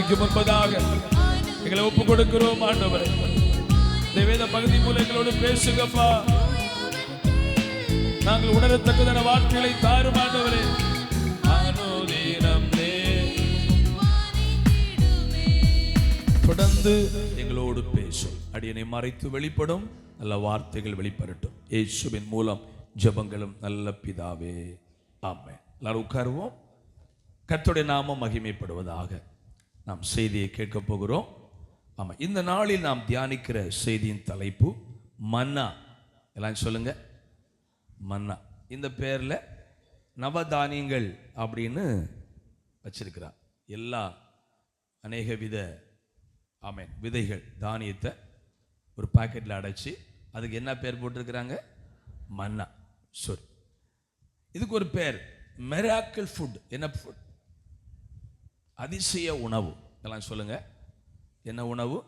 ஆராதனைக்கு முன்பதாக எங்களை ஒப்பு கொடுக்கிறோம் ஆண்டவரே. இந்த வேத பகுதி மூலம் எங்களோடு பேசுங்கப்பா. நாங்கள் உணரத்தக்கதான வார்த்தைகளை தாரும் ஆண்டவரே. தொடர்ந்து எங்களோடு பேசும். அடியனை மறைத்து வெளிப்படும் நல்ல வார்த்தைகள் வெளிப்படட்டும். இயேசுவின் மூலம் ஜெபங்களும் நல்ல பிதாவே, ஆமென். எல்லாரும் உட்காருவோம். கர்த்தருடைய நாமம் மகிமைப்படுவதாக. நாம் செய்தியை கேட்க போகிறோம். ஆமாம், இந்த நாளில் நாம் தியானிக்கிற செய்தியின் தலைப்பு மன்னா. எல்லாம் சொல்லுங்க, மன்னா. இந்த பேரில் நவதானியங்கள் அப்படின்னு வச்சிருக்கிறார். எல்லா அநேக வித ஆமென் விதைகள் தானியத்தை ஒரு பாக்கெட்டில் அடைச்சி அதுக்கு என்ன பேர் போட்டிருக்கிறாங்க? மன்னா. சரி, இதுக்கு ஒரு பேர் மிராக்கிள் ஃபுட். என்ன ஃபுட்? அதிசய உணவு. எல்லாம் சொல்லுங்க, என்ன உணவு?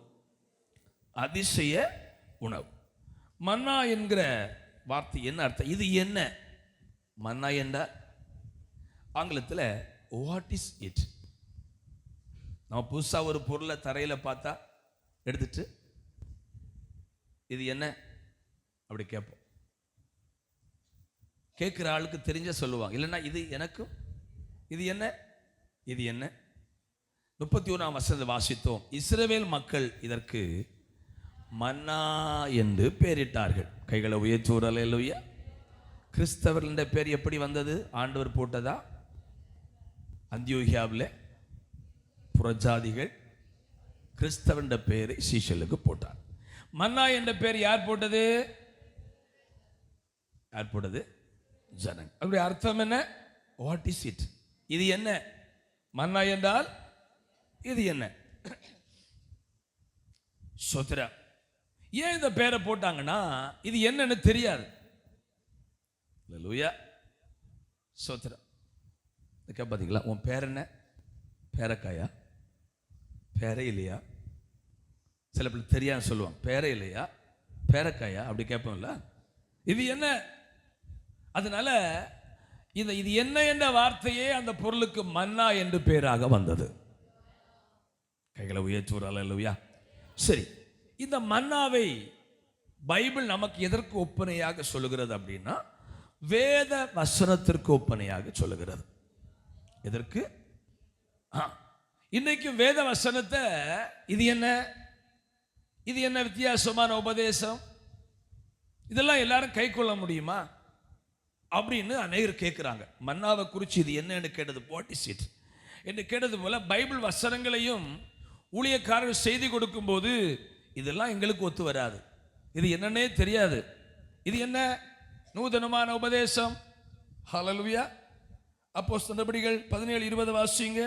அதிசய உணவு. மன்னா என்கிற வார்த்தை என்ன அர்த்தம்? இது என்ன மன்னா என்றால் ஆங்கிலத்தில் வாட் இஸ் இட்? நம்ம புதுசாக ஒரு பொருளை தரையில் பார்த்தா எடுத்துட்டு இது என்ன அப்படி கேட்போம். கேட்குற ஆளுக்கு தெரிஞ்ச சொல்லுவாங்க, இல்லைன்னா இது எனக்கும் இது என்ன இது என்ன. 31ஆம் வசனத்தை வாசித்தோம். இஸ்ரவேல் மக்கள் இதற்கு மன்னா என்று பெயரிட்டார்கள். கைகளை உயர்த்துவோர் அல்லேலூயா. கிறிஸ்தவர்கள் பேர் எப்படி வந்தது? ஆண்டவர் போட்டதா? அந்தியோகியாவில் புறஜாதிகள் கிறிஸ்தவன் பெயரை சீஷலுக்கு போட்டார். மன்னா என்ற பெயர் யார் போட்டது? யார் போட்டது? ஜனங்க. அப்படி அர்த்தம் என்ன? What is it? இது என்ன? மன்னா என்றால் இது என்ன? சோத்ரா. ஏன் இந்த பேரை போட்டாங்கன்னா இது என்னன்னு தெரியாது. அல்லேலூயா. சோத்ரா. பார்த்தீங்களா? உன் பேர் என்ன? பேரக்காயா? பேரே இல்லையா? சில பேர் தெரியாது சொல்லுவாங்க, பேரே இல்லையா, பேரக்காயா அப்படி கேட்போம்ல. இது என்ன? அதனால இது என்ன என்ற வார்த்தையே அந்த பொருளுக்கு மன்னா என்று பேராக வந்தது. கைகளை உயர்த்துவோர் அல்லேலூயா. சரி, இந்த மன்னாவை பைபிள் நமக்கு எதற்கு ஒப்பனையாக சொல்லுகிறது அப்படின்னா வேத வசனத்திற்கு ஒப்பனையாக சொல்லுகிறது. எதற்கு? இன்னைக்கு வேத வசனத்தை இது என்ன இது என்ன வித்தியாசமான உபதேசம், இதெல்லாம் எல்லாரும் கை கொள்ள முடியுமா அப்படின்னு அநேகர் கேட்குறாங்க. மன்னாவை குறித்து இது என்னன்னு கேட்டது வாட் இஸ் இட் என்று கேட்டது போல பைபிள் வசனங்களையும் ஊழியக்காரர் செய்தி கொடுக்கும்போது இதெல்லாம் எங்களுக்கு ஒத்து வராது, இது என்னன்னே தெரியாது, இது என்ன நூதனமான உபதேசம். ஹல்லேலூயா. அப்போஸ்தலர் நடபடிகள் 17:20 வாசிங்க.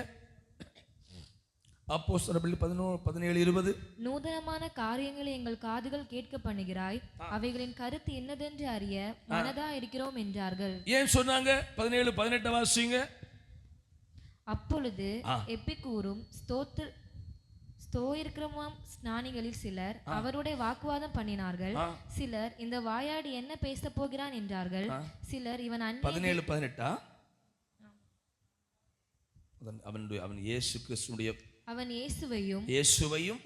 அப்போஸ்தலர் 17:20. நூதனமான காரியங்களை எங்கள் காதுகள் கேட்க பண்ணுகிறாய், அவைகளின் கருத்து என்னதென்று அறிய மனதா இருக்கிறோம் என்றார்கள். ஏன் சொன்னாங்க? 17:18 வாசிங்க. அப்பொழுது எப்பிக்கூரும் ஸ்தோயிர்க்கிரமும் ஸ்நானிகளில் சிலர் அவருடைய வாக்குவாதம் பண்ணினார்கள். சிலர் இந்த வாயாடி என்ன பேச போகிறான் என்றார்கள். சிலர் இவன் 17:18 அவன் இயேசு கிறிஸ்துடைய அவன் இயேசுவையும்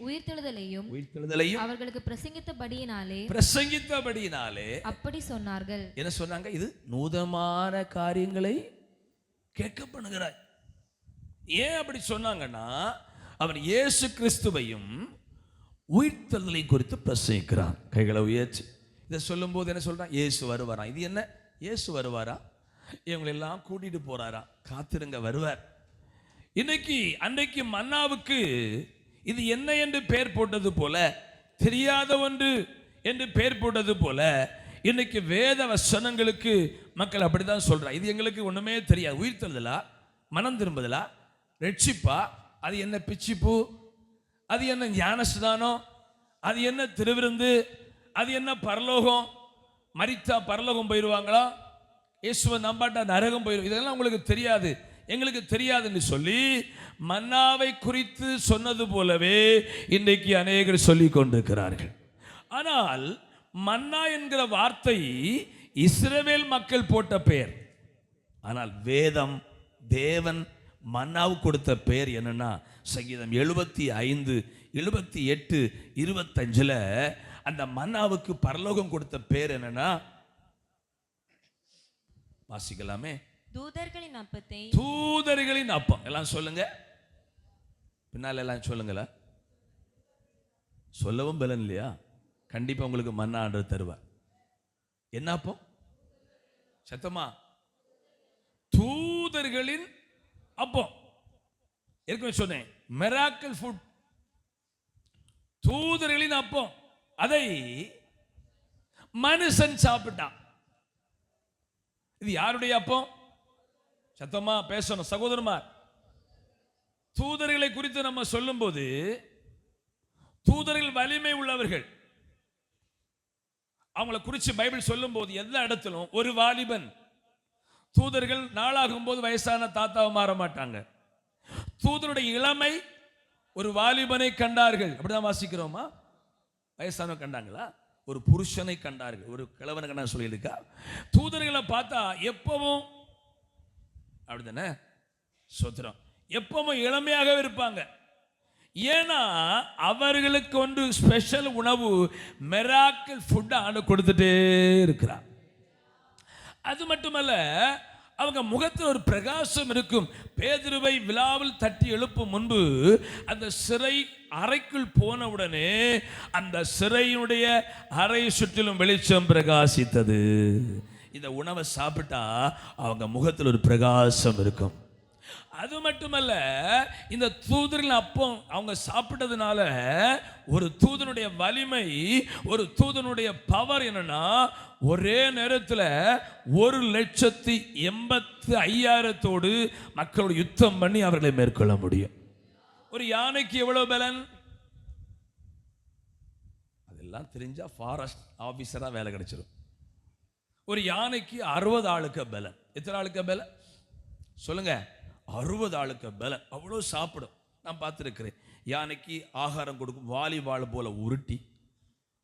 உயிர்த்தெழுதலையும் அவர்களுக்கு பிரசங்கித்தபடியினாலே அப்படி சொன்னார்கள். என்ன சொன்னாங்க? இது நூதனமான காரியங்களை கேட்க பண்ணுகிறாய். ஏன் அப்படி சொன்னாங்கன்னா அவன் இயேசு கிறிஸ்துவையும் உயிர்த்தெழுதலை குறித்து பிரசங்கிக்கிறான். கைகளை உயர்ச்சி. இதை சொல்லும் போது என்ன சொல்றான்? இயேசு வருவாரா. இது என்ன? இயேசு வருவாரா? இவங்களெல்லாம் கூட்டிட்டு போறாரா? காத்திருங்க, வருவார். இன்னைக்கு அன்றைக்கு மன்னாவுக்கு இது என்ன என்று பெயர் போட்டது போல, தெரியாத ஒன்று என்று பெயர் போட்டது போல, இன்னைக்கு வேத வசனங்களுக்கு மக்கள் அப்படிதான் சொல்றாங்க. இது எங்களுக்கு ஒண்ணுமே தெரியாது. உயிர்த்தெழுதலா, மனம் திரும்புதலா, ரட்சிப்பா, அது என்ன பிச்சிப்பூ, அது என்ன ஞானஸ்நானம், அது என்ன திருவிருந்து, அது என்ன பரலோகம், மரித்தா பரலோகம் போயிடுவாங்களா, இயேசுவை நம்பாட்டா நரகம் போயிடும், இதெல்லாம் உங்களுக்கு தெரியாது, எங்களுக்கு தெரியாதுன்னு சொல்லி மன்னாவை குறித்து சொன்னது போலவே இன்றைக்கு அநேகர் சொல்லி கொண்டிருக்கிறார்கள். ஆனால் மன்னா என்கிற வார்த்தை இஸ்ரவேல் மக்கள் போட்ட பெயர். ஆனால் வேதம் தேவன் மன்னாவுக்கு கொடுத்த பேர் என்னன்னா, சங்கீதம் 75, 78, 25 அந்த மன்னாவுக்கு பரலோகம் கொடுத்த பேர் என்னன்னா, வாசிக்கலாமே. தூதர்களின் அப்பத்தை. தூதர்களின் அப்பம். எல்லாம் சொல்லுங்க, பின்னால எல்லாம் சொல்லுங்களா. சொல்லவும் பலன் இல்லையா? கண்டிப்பா உங்களுக்கு மன்னா ஆண்டவர் தருவார். என்ன அப்பம்? சத்தமா, தூதர்களின் அப்பம். ஏற்கனவே சொன்னேன், மிராக்கிள் ஃபுட், தூதர்களின் அப்பம். அதை மனுஷன் சாப்பிட்டான். இது யாருடைய அப்பம்? சத்தமா பேசணும் சகோதரமார். தூதர்களை குறித்து நம்ம சொல்லும்போது, தூதர்கள் வலிமை உள்ளவர்கள். அவங்களை குறித்து பைபிள் சொல்லும் போது எல்லா இடத்திலும் ஒரு வாலிபன். தூதர்கள் நாளாகும் போது வயசான தாத்தாவை மாற மாட்டாங்க. தூதருடைய இளமை ஒரு வாலிபனை கண்டார்கள். அப்படிதான் வாசிக்கிறோமா? வயசான கண்டாங்களா? ஒரு புருஷனை கண்டார்கள், ஒரு கிழவனை கண்டா சொல்லியிருக்கா? தூதர்களை பார்த்தா எப்பவும் அப்படிதானே சொத்திரம், எப்பவும் இளமையாகவே இருப்பாங்க. ஏன்னா அவர்களுக்கு ஒன்று ஸ்பெஷல் உணவு, மிராக்கிள் ஃபுட் ஆண்டு கொடுத்துட்டே இருக்கிறார். அது மட்டுமல்ல, அவங்க முகத்தில் ஒரு பிரகாசம் இருக்கும். பேதுருவை விழாவில் தட்டி எழுப்பும் முன்பு அந்த சிறை அறைக்குள் போன உடனே அந்த சிறையினுடைய அறை சுற்றிலும் வெளிச்சம் பிரகாசித்தது. இந்த உணவை சாப்பிட்டா அவங்க முகத்தில் ஒரு பிரகாசம் இருக்கும். அது மட்டுமல்ல, இந்த தூதரின் அப்பம் அவங்க சாப்பிட்டதுனால ஒரு தூதனுடைய வலிமை, ஒரு தூதனுடைய பவர் என்னன்னா, ஒரே நேரத்தில் 1,85,000 மக்களோட யுத்தம் பண்ணி அவர்களை மேற்கொள்ள முடியும். ஒரு யானைக்கு எவ்வளவு பலன்? அதெல்லாம் தெரிஞ்சா ஃபாரஸ்ட் ஆபீசரா வேலை கிடைச்சிடும். ஒரு யானைக்கு 60 ஆளுக்கு பலன். எத்தனை ஆளுக்கு பலன் சொல்லுங்க? 60 ஆளுக்கு பலன். அவ்வளோ சாப்பிடும். நான் பார்த்துருக்கிறேன். யானைக்கு ஆகாரம் கொடுக்கும், வாலிபால் போல உருட்டி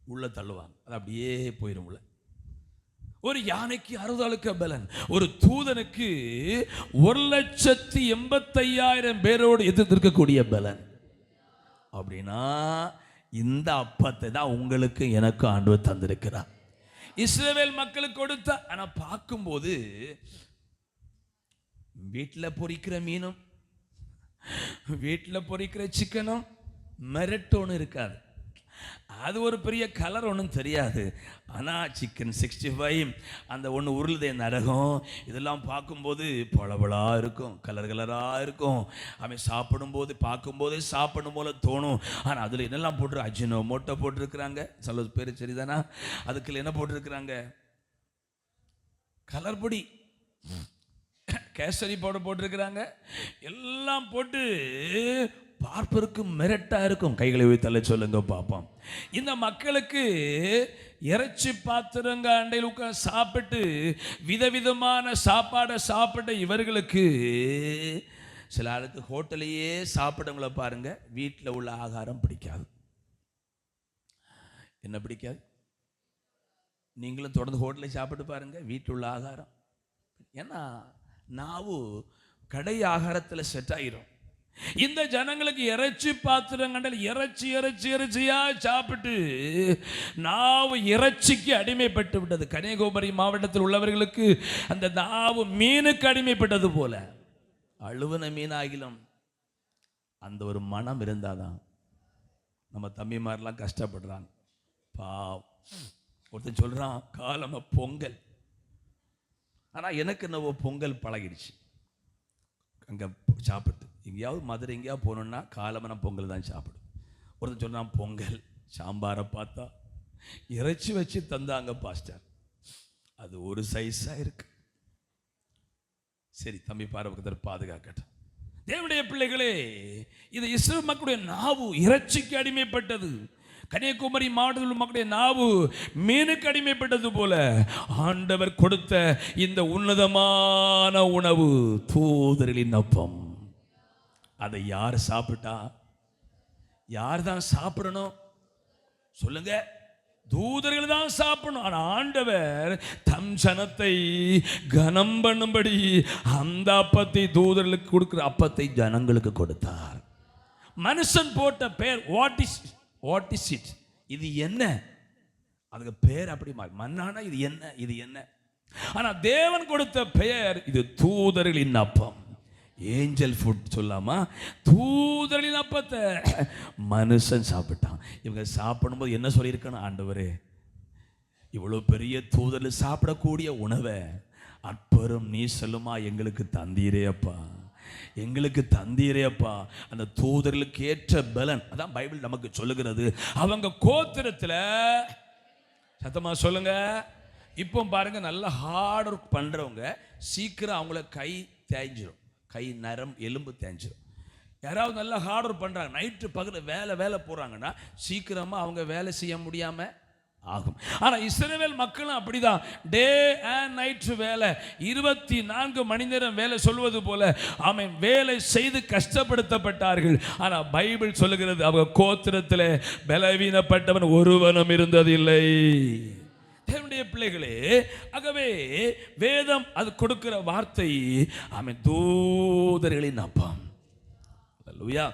உள்ள தள்ளுவாங்க, அது அப்படியே போயிடும் உள்ள. ஒரு யானைக்கு 60 ஆளுக்கு பலன். ஒரு தூதனுக்கு 1,85,000 பேரோடு எதிர்த்திருக்கக்கூடிய பலன். அப்படின்னா இந்த அப்பத்தை தான் உங்களுக்கு எனக்கு ஆண்டவர் தந்திருக்கிறார். இஸ்ரவேல் மக்களுக்கு கொடுத்த. ஆனா பார்க்கும்போது வீட்டில் பொரிக்கிற மீனும் வீட்டில் பொரிக்கிற சிக்கனும் மெரட்டோன்னு இருக்காது. அது ஒரு பெரிய கலர் ஒன்றும் தெரியாது. ஆனால் சிக்கன் 65 அந்த ஒன்று உருளுதே நரகம், இதெல்லாம் பார்க்கும்போது பளபளா இருக்கும், கலராக இருக்கும். அவன் சாப்பிடும்போது பார்க்கும்போதே சாப்பிடும் போல தோணும். ஆனால் அதில் என்னெல்லாம் போட்டு அஜினோமோட்டோ போட்டிருக்கிறாங்க. சொல்ல பேர் சரிதானா? அதுக்குள்ள என்ன போட்டிருக்கிறாங்க? கலர் பொடி, கேசரி பவுடர் போட்டிருக்கிறாங்க. எல்லாம் போட்டு பார்ப்பதற்கு மிரட்டா இருக்கும். கைகளை வைத்தல்ல சொல்லுங்க பார்ப்போம். இந்த மக்களுக்கு இறைச்சி பாத்திரங்க அண்டையில் உட்கார்ந்து சாப்பிட்டு விதவிதமான சாப்பாடை சாப்பிட்ட இவர்களுக்கு, சில ஆளுக்கு ஹோட்டலையே சாப்பிடவங்கள பாருங்க, வீட்டில் உள்ள ஆகாரம் பிடிக்காது. என்ன பிடிக்காது? நீங்களும் தொடர்ந்து ஹோட்டலில் சாப்பிட்டு பாருங்க, வீட்டில் உள்ள ஆகாரம். ஏன்னா நாவு கடை ஆகாரத்தில் செட் ஆயிரும். இந்த ஜனங்களுக்கு இறைச்சி பாத்திரங்கள் இறைச்சியா சாப்பிட்டு நாவு இறைச்சிக்கு அடிமைப்பட்டு விட்டது. கன்னியாகுமரி மாவட்டத்தில் உள்ளவர்களுக்கு அந்த நாவு மீனுக்கு அடிமைப்பட்டது போல. அழுவன மீனாகிலும் அந்த ஒரு மனம் இருந்தாதான். நம்ம தம்பிமாரெல்லாம் கஷ்டப்படுறாங்க பாவம். ஒருத்தன் சொல்றான், காலம பொங்கல். ஆனால் எனக்கு என்னவோ பொங்கல் பழகிடுச்சு. அங்கே சாப்பிட்டு எங்கேயாவது மதுரை எங்கேயாவது போகணுன்னா காலமான பொங்கல் தான் சாப்பிடும். ஒருத்தர் சொன்னால் பொங்கல் சாம்பாரை பார்த்தா இறைச்சி வச்சு தந்தாங்க பாஸ்டர், அது ஒரு சைஸாக இருக்கு. சரி, தம்பி பாரபக்கத்தர் பாதுகாக்கட்டும். தேவனுடைய பிள்ளைகளே, இது இஸ்ரவேல் மக்களுடைய நாவு இறைச்சிக்கு அடிமைப்பட்டது. கன்னியாகுமரி மாவட்டத்தில் மக்களுடைய நாவு மீனுக்கு அடிமைப்பட்டது போல ஆண்டவர் கொடுத்த இந்த உன்னதமான உணவு தூதர்களின் அப்பம். அதை யார் சாப்பிட்டா? யார் தான் சாப்பிடணும் சொல்லுங்க? தூதர்கள் தான் சாப்பிடணும். ஆனா ஆண்டவர் தம் ஜனத்தை கனம் பண்ணும்படி அந்த அப்பத்தை தூதர்களுக்கு கொடுக்கிற அப்பத்தை ஜனங்களுக்கு கொடுத்தார். மனுஷன் போட்ட பெயர் வாட் இஸ் இட், இது என்ன, அதுக்கு பேர் அப்படி மாறி மன்னானா இது என்ன, இது என்ன. ஆனா தேவன் கொடுத்த பெயர் இது தூதர்களின் அப்பம். ஏஞ்சல் ஃபுட் சொல்லாமா, தூதர்களின் அப்பத்தை மனுஷன் சாப்பிட்டான். இவங்க சாப்பிடும்போது என்ன சொல்லியிருக்கணும், ஆண்டவரே இவ்வளவு பெரிய தூதர்கள் சாப்பிடக்கூடிய உணவை அற்பரும் நீ சொல்லுமா எங்களுக்கு தந்தீரே அப்பா, எங்களுக்கு தந்தீரே அப்பா. அந்த தூதர்களுக்கு ஏற்ற பலன் அதான் பைபிள் நமக்கு சொல்லுகிறது. அவங்க கோத்திரத்துல சத்தமா சொல்லுங்க. இப்போ பாருங்க, நல்ல ஹார்ட் ஒர்க் பண்றவங்க சீக்கிரம் அவங்கள கை தேய்ஞ்சிரும், கை நரம் எலும்பு தேய்ஞ்சிரும். யாராவது நல்லா ஹார்ட் ஒர்க் பண்றாங்க, நைட்டு பகல் வேலை போறாங்கன்னா சீக்கிரமா அவங்க வேலை செய்ய முடியாம ஆகும். ஆனா இஸ்ரவேல் மக்களும் அப்படிதான், டே அண்ட் நைட் வேலை, 24 மணி நேரம் வேலை சொல்வது போல ஆமென் வேலை செய்து கஷ்டப்படுத்தப்பட்டார்கள். ஆனா பைபிள் சொல்லுகிறது அவங்க கோத்திரத்தில் பலவீனப்பட்டவன் ஒருவனும் இருந்ததில்லை. தேவனுடைய பிள்ளைகளே, ஆகவே வேதம் அது கொடுக்கிற வார்த்தை ஆமென் தூதர்களின் அப்பம். அல்லேலூயா.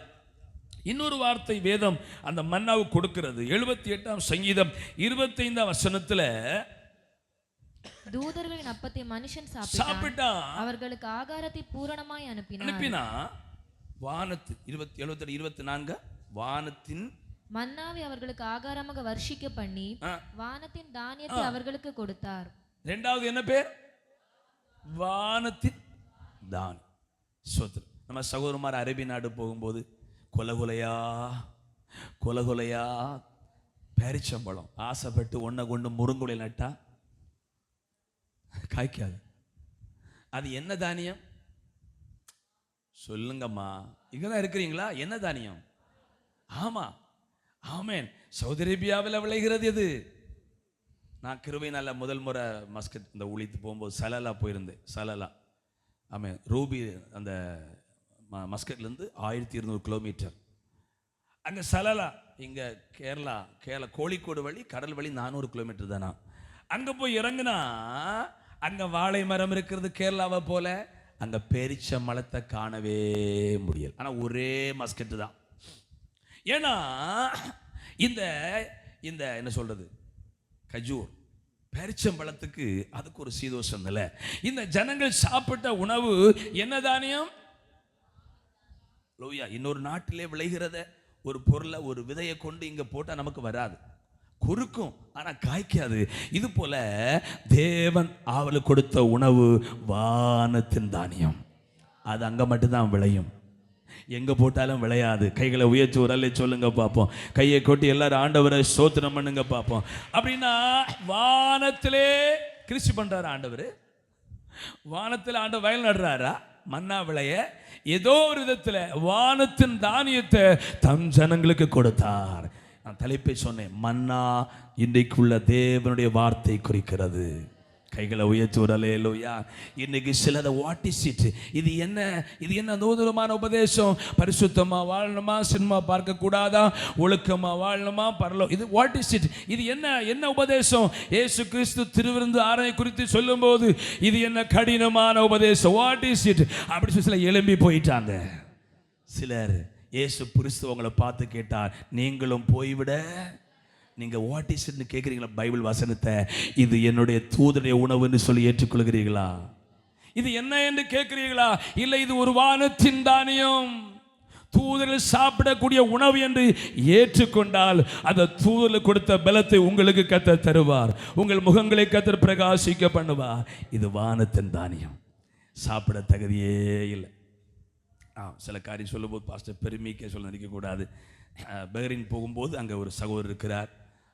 இன்னொரு வார்த்தை வேதம் அந்த மன்னாவு கொடுக்கிறது. 78ஆம் சங்கீதம் 25ஆம் வசனத்துல தூதர்களின் அப்பத்தை மனுஷன் சாப்பிட்டான், அவர்களுக்கு ஆகாரத்தை பூரணமாய் அனுப்பினா வானத்தின் 24 வானத்தின் மன்னாவை அவர்களுக்கு ஆகாரமாக வர்ஷிக்க பண்ணி வானத்தின் தானியத்தை அவர்களுக்கு கொடுத்தார். இரண்டாவது என்ன பேர்? வானத்தின் தானியம். ஸ்தோத்திரம். நம்ம சகோதரமார் அரபி நாடு போகும்போது கொலகொலையா பேரிச்சம்பழம் ஆசைப்பட்டு ஒன்றை கொண்டு முருங்குலை நட்டா காய்க்காது. அது என்ன தானியம் சொல்லுங்கம்மா, இங்கதான் இருக்கிறீங்களா? என்ன தானியம்? ஆமா, ஆமேன். சவுதி அரேபியாவில் விளைகிறது எது? நான் கிருபை நல்ல முதல் முறை மஸ்கட் இந்த ஊழித்து போகும்போது சலலா போயிருந்தேன். சலலா ஆமேன், ரூபி அந்த மஸ்கட்லேருந்து 1200 கிலோமீட்டர். அங்கே சலலா, இங்கே கேரளா கோழிக்கோடு வழி கடல் வழி 400 கிலோமீட்டர் தானா. அங்கே போய் இறங்குனா அங்கே வாழை மரம் இருக்கிறது கேரளாவை போல, அங்கே பேரிச்ச மலத்தை காணவே முடியல. ஆனால் ஒரே மஸ்கட்டு தான். ஏன்னா இந்த இந்த என்ன சொல்றது, கஜூர் பேரிச்சம்பழத்துக்கு அதுக்கு ஒரு சீதோஷம் இல்லை. இந்த ஜனங்கள் சாப்பிட்ட உணவு என்ன தானியம்? லோயா. இன்னொரு நாட்டிலே விளைகிறத ஒரு பொருளை ஒரு விதையை கொண்டு இங்க போட்டா நமக்கு வராது, குறுக்கும், ஆனா காய்க்காது. இது போல தேவன் அவளுக்கு கொடுத்த உணவு வானத்தின் தானியம். அது அங்க மட்டும்தான் விளையும், எங்க போட்டாலும் விளையாது. கைகளை உயர்த்தி ஒரு அல்ல சொல்லுங்க பார்ப்போம். கையை கொட்டி எல்லாரும் ஆண்டவரை ஸ்தோத்திரம் பண்ணுங்க பார்ப்போம். அப்படின்னா வானத்திலே கிருஷி பண்றாரு ஆண்டவர். வானத்தில் ஆண்டவர் வயல் நடுறாரா? மன்னா விளைய ஏதோ ஒரு விதத்தில் வானத்தின் தானியத்தை தம் ஜனங்களுக்கு கொடுத்தார். நான் தலைப்பை சொன்னேன், மன்னா இன்றைக்குள்ள தேவனுடைய வார்த்தை குறிக்கிறது. கைகளை உயர்த்தி ஒரு அல்லேலூயா. இன்னைக்கு சிலதை வாட் இஸ் இட், இது என்ன நூதனமான உபதேசம், பரிசுத்தமா வாழணுமா, சினிமா பார்க்க கூடாதா, ஒழுக்கமா வாழணுமா, பரலோ, இது வாட் இஸ் இட், இது என்ன உபதேசம்? இயேசு கிறிஸ்து திருவிருந்து ஆராய் குறித்து சொல்லும் போது இது என்ன கடினமான உபதேசம், வாட் இஸ் இட் அப்படி சொல்லி சில எழும்பி போயிட்டாங்க. சிலர் இயேசு கிறிஸ்து உங்களை பார்த்து கேட்டார், நீங்களும் போய்விட நீங்க வாட் இஸ் இட்னு கேட்குறீங்களா? பைபிள் வசனத்தை இது என்னுடைய தூதருடைய உணவுன்னு சொல்லி ஏற்றுக்கொள்கிறீர்களா? இது என்ன என்று கேட்கிறீர்களா? இல்லை, இது ஒரு வானத்தின் தானியம், தூதர்கள் சாப்பிடக்கூடிய உணவு என்று ஏற்றுக்கொண்டால் அந்த தூதர்கள் கொடுத்த பலத்தை உங்களுக்கு கர்த்தர் தருவார், உங்கள் முகங்களை கர்த்தர் பிரகாசிக்க பண்ணுவார். இது வானத்தின் தானியம், சாப்பிட தகுதியே இல்லை. சில காரியம் சொல்லும்போது பாஸ்டர் பெருமைக்கே சொல்ல நினைக்கக்கூடாது. பஹ்ரைன் போகும்போது அங்கே ஒரு சகோதரர் இருக்கிறார்.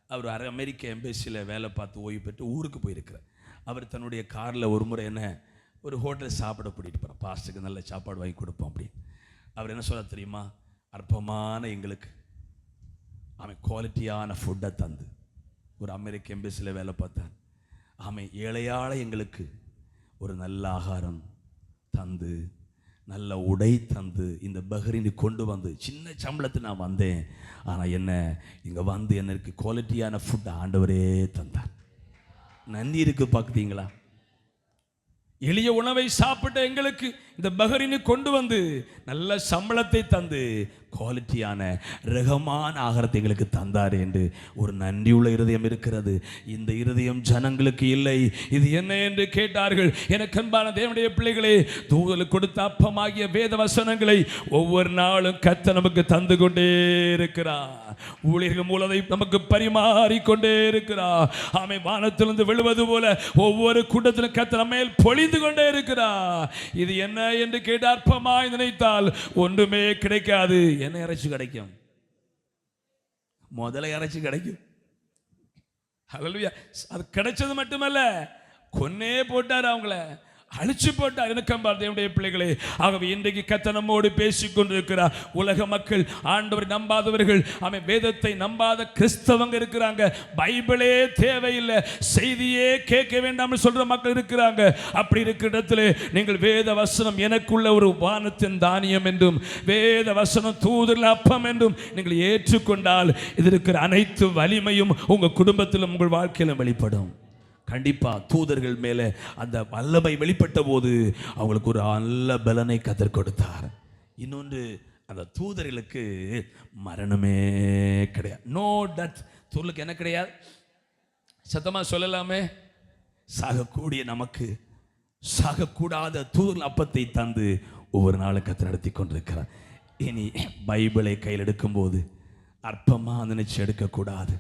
அவர் அமெரிக்க எம்பசியில் வேலை பார்த்து ஓய்வு பெற்று ஊருக்கு போயிருக்கிறார். அவர் தன்னுடைய காரில் ஒரு முறை ஒரு ஹோட்டல் சாப்பிட கூட்டிகிட்டு போகிறார். பாஸ்டருக்கு நல்ல சாப்பாடு வாங்கி கொடுப்போம் அப்படின்னு. அவர் என்ன சொல்ல தெரியுமா? அற்பமான எங்களுக்கு குவாலிட்டியான ஃபுட்டை தந்து, ஒரு அமெரிக்க எம்பசியில் வேலை பார்த்தார். ஏழையால எங்களுக்கு ஒரு நல்ல ஆகாரம் தந்து நல்ல உடை தந்து இந்த பஹ்ரைனு கொண்டு வந்து, சின்ன சம்பளத்தை நான் வந்தேன், ஆனால் என்ன இங்கே வந்து எனக்கு குவாலிட்டியான ஃபுட் ஆண்டவரே தந்தார். நன்றி இருக்கு பார்த்தீங்களா? எளிய உணவை சாப்பிட்ட எங்களுக்கு இந்த பஹ்ரைனு கொண்டு வந்து நல்ல சம்பளத்தை தந்து குவாலிட்டியான ரகமான ஆகாரத்தை எங்களுக்கு தந்தார் என்று ஒரு நன்றியுள்ள இருதயம் இருக்கிறது. இந்த இருதயம் ஜனங்களுக்கு இல்லை. இது என்ன என்று கேட்டார்கள். எனக்கு அன்பான தேவனுடைய பிள்ளைகளே, தூதலுக்கு கொடுத்த அப்பமாகிய வேத வசனங்களை ஒவ்வொரு நாளும் கர்த்தர் நமக்கு தந்து கொண்டே இருக்கிறார். ஊழியர்கள் மூலதை நமக்கு பரிமாறிக்கொண்டே இருக்கிறார். ஆமை வானத்திலிருந்து விழுவது போல ஒவ்வொரு கூட்டத்திலும் கர்த்தர் நம்ம மேல் பொழிந்து கொண்டே இருக்கிறார். இது என்ன என்று கேட்டு அற்பமாய் நினைத்தால் ஒன்றுமே கிடைக்காது. என்ன இறைச்சி கிடைக்கும்? முதல்ல இறைச்சி கிடைக்கும். ஹல்லேலூயா. அது கிடைச்சது மட்டுமல்ல, கொன்னே போட்டார், அவங்கள அழிச்சு போட்டார். எனக்கு தேவனுடைய பிள்ளைகளே, ஆகவே இன்றைக்கு கர்த்தர் நம்மோடு பேசிக் கொண்டிருக்கிறார். உலக மக்கள், ஆண்டவரை நம்பாதவர்கள், அவன் வேதத்தை நம்பாத கிறிஸ்தவங்க இருக்கிறாங்க. பைபிளே தேவையில்லை, செய்தியே கேட்க வேண்டாம் சொல்ற மக்கள் இருக்கிறாங்க. அப்படி இருக்கிற இடத்துல நீங்கள் வேத வசனம் எனக்குள்ள ஒரு வானத்தின் தானியம் என்றும், வேத வசனம் தூதரின் அப்பம் என்றும் நீங்கள் ஏற்றுக்கொண்டால் இது இருக்கிற அனைத்து வலிமையும் உங்க குடும்பத்திலும் உங்கள் வாழ்க்கையிலும் வெளிப்படும். கண்டிப்பா தூதர்கள் மேலே அந்த வல்லமை வெளிப்பட்ட போது அவங்களுக்கு ஒரு நல்ல பலனை கர்த்தர் கொடுத்தார். இன்னொன்று, அந்த தூதர்களுக்கு மரணமே கிடையாது. No death. தூதர்களுக்கு என்ன கிடையாது? சத்தமா சொல்லலாமே, சாகக்கூடிய நமக்கு சாகக்கூடாத தூதர்கள் அப்பத்தை தந்து ஒவ்வொரு நாளும் கர்த்தர் நடத்தி கொண்டிருக்கிறார். இனி பைபிளை கையில் எடுக்கும்போது அற்பமாக நினைச்சு எடுக்கக்கூடாது.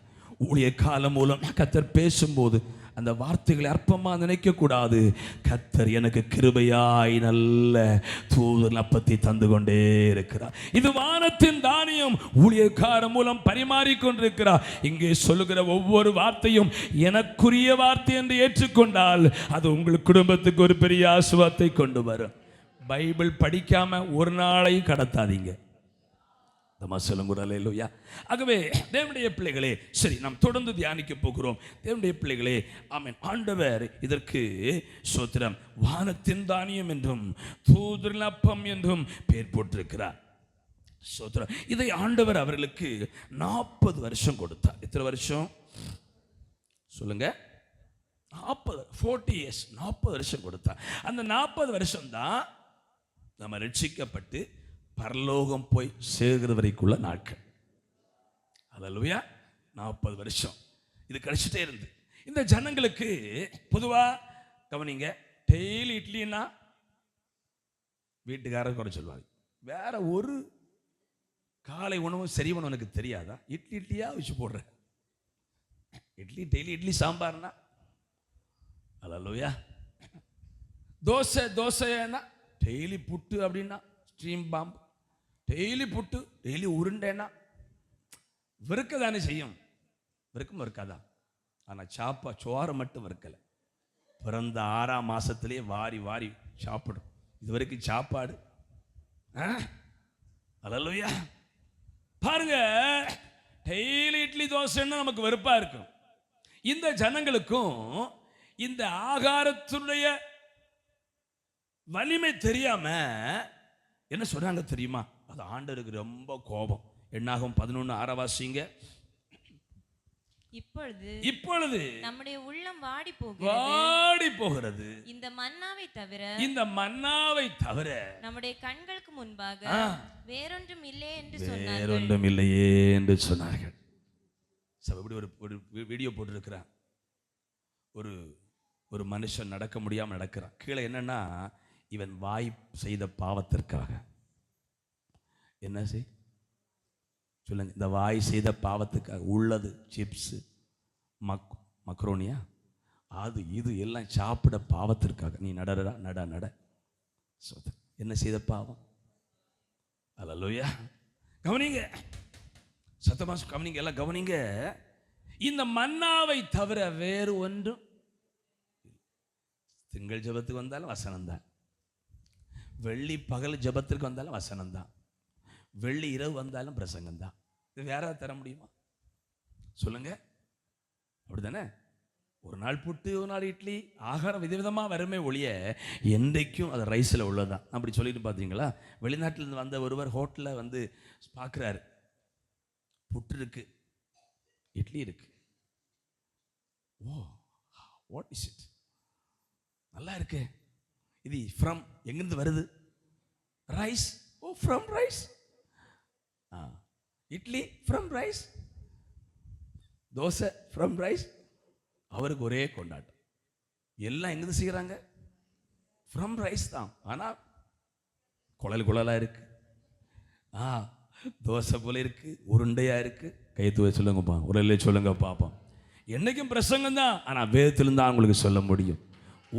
ஊழிய காலம் மூலம் கர்த்தர் பேசும்போது அந்த வார்த்தைகளை அற்பமாக நினைக்கக்கூடாது. கர்த்தர் எனக்கு கிருபையாய் நல்ல தூதர் அப்பத்தை தந்து கொண்டே இருக்கிறார். இது வானத்தின் தானியம், ஊழியக்காரர் மூலம் பரிமாறிக்கொண்டிருக்கிறார். இங்கே சொல்லுகிற ஒவ்வொரு வார்த்தையும் எனக்குரிய வார்த்தை என்று ஏற்றுக்கொண்டால் அது உங்கள் குடும்பத்துக்கு ஒரு பெரிய ஆசீர்வாதத்தை கொண்டு வரும். பைபிள் படிக்காம ஒரு நாளையும் கடத்தாதீங்க. அல்லேலூயா. ஆகவே தேவனுடைய பிள்ளைகளே, சரி, நாம் தொடர்ந்து தியானிக்க போகிறோம். தேவனுடைய பிள்ளைகளே, ஆமென். ஆண்டவர் இதற்கு ஸ்தோத்திரம் வானத்தின் தானியம் என்றும் தூதரின் அப்பம் என்றும் பெயர் போட்டிருக்கிறார். ஸ்தோத்திரம். இதை ஆண்டவர் அவர்களுக்கு 40 வருஷம் கொடுத்தார். எத்தனை வருஷம் சொல்லுங்க? 40 years. 40 வருஷம் கொடுத்தார். அந்த 40 வருஷம் தான் நம்ம ரட்சிக்கப்பட்டு பரலோகம் போய் சேர்கிற வரைக்குள்ள நாட்கள். அல்லேலூயா. 40 வருஷம் இது கிடைச்சிட்டே இருந்து இந்த ஜனங்களுக்கு பொதுவா கவனிங்க, டெய்லி இட்லின்னா வீட்டுக்காரர் குறை சொல்லுவாங்க. வேற ஒரு காலை உணவும் சரிவன் உனக்கு தெரியாதா? இட்லியா வச்சு போடுற இட்லி, டெய்லி இட்லி சாம்பார்னா. அல்லேலூயா. தோசைன்னா டெய்லி புட்டு அப்படின்னா ஸ்ட்ரீம் பாம்பு, டெய்லி புட்டு, டெய்லி உருண்டைன்னா வெறுக்க தானே செய்யும். வெறுக்கும் வெறுக்காதா? ஆனால் சோறு மட்டும் வெறுக்கலை. பிறந்த 6ஆம் மாசத்திலேயே வாரி வாரி சாப்பிடும். இது வரைக்கும் சாப்பாடு. அல்லேலூயா. பாருங்க, டெய்லி இட்லி தோசைன்னா நமக்கு வெறுப்பா இருக்கும். இந்த ஜனங்களுக்கும் இந்த ஆகாரத்துடைய வலிமை தெரியாம என்ன சொல்றாங்க தெரியுமா? அது ஆண்டவருக்கு ரொம்ப கோபம். என்னாகும் 11:6 வாசிங்க. இப்பொழுது நம்முடைய உள்ளம் வாடி போகிறது. இந்த மன்னாவை தவிர நம்முடைய கண்களுக்கு முன்பாக வேறொன்றும் இல்லையே என்று சொன்னார்கள். இப்படி ஒரு வீடியோ போட்டிருக்கிறான். ஒரு மனுஷன் நடக்க முடியாம நடக்கிறான். கீழே என்னன்னா, இவன் வாய் செய்த பாவத்திற்காக என்ன சொல்லுங்க? இந்த வாய் செய்த பாவத்துக்காக உள்ளது சிப்ஸ், மக்ரோனியா, அது இது எல்லாம் சாப்பிட பாவத்திற்காக நீ நட. என்ன செய்த பாவம்? அல்லேலூயா. கவனிங்க, சத்தமா கவனிங்க, எல்லாம் கவனிங்க. இந்த மன்னாவை தவிர வேறு ஒன்றும். திங்கள் ஜபத்துக்கு வந்தாலும் வசனம் தான், வெள்ளி பகல் ஜபத்திற்கு வந்தாலும் வசனம் தான், வெள்ளி இரவு வந்தாலும் பிரசங்கம் தான். இது வேற தர முடியுமா? சொல்லுங்க. அப்படித்தானே? ஒரு நாள் புட்டு, ஒரு நாள் இட்லி, ஆகாரம் விதவிதமாக வருமே ஒழிய என்றைக்கும் அது ரைஸில் உள்ளதான். அப்படி சொல்லிட்டு பார்த்தீங்களா? வெளிநாட்டிலேருந்து வந்த ஒருவர் ஹோட்டலில் வந்து பார்க்குறாரு, புட்டு இருக்கு, இட்லி இருக்கு. ஓ, வாட் இஸ் இட், நல்லா இருக்கு. இது ஃப்ரம் எங்கிருந்து வருது? ரைஸ். ஓ, from rice. Idli from rice, dosa from rice. அவருக்கு ஒரே கொண்டாட்டம். எல்லாம் எங்கிருந்து செய்கிறாங்க? ஃப்ரம் ரைஸ் தான். ஆனால் குழலாக இருக்கு. தோசை போல இருக்கு, உருண்டையா இருக்கு. கைத்துவ சொல்லுங்கப்பா, உரலே சொல்லுங்க பாப்போம். என்னைக்கும் பிரசங்கம் தான், ஆனால் வேதத்திலிருந்து தான் உங்களுக்கு சொல்ல முடியும்.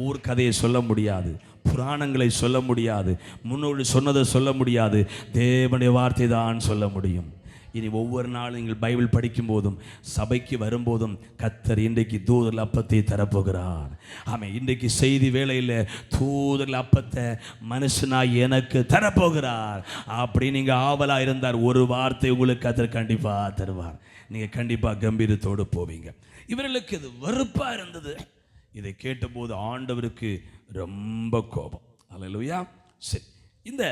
ஊர் கதையை சொல்ல முடியாது, புராணங்களை சொல்ல முடியாது, முன்னோடு சொன்னதை சொல்ல முடியாது. தேவனுடைய வார்த்தை தான் சொல்ல முடியும். இனி ஒவ்வொரு நாளும் நீங்கள் பைபிள் படிக்கும் போதும் சபைக்கு வரும்போதும் கர்த்தர் இன்றைக்கு தூதர் அப்பத்தை தரப்போகிறார். ஆமாம், இன்றைக்கு செய்தி வேளையில் தூதர் அப்பத்தை மனுஷனாய் எனக்கு தரப்போகிறார். அப்படி நீங்கள் ஆவலாக இருந்தார், ஒரு வார்த்தை உங்களுக்கு கர்த்தர் கண்டிப்பாக தருவார். நீங்கள் கண்டிப்பாக கம்பீரத்தோடு போவீங்க. இவர்களுக்கு இது வெறுப்பாக இருந்தது. இதை கேட்டபோது ஆண்டவருக்கு ரொம்ப கோபம். அல்லேலூயா. சரி, இந்த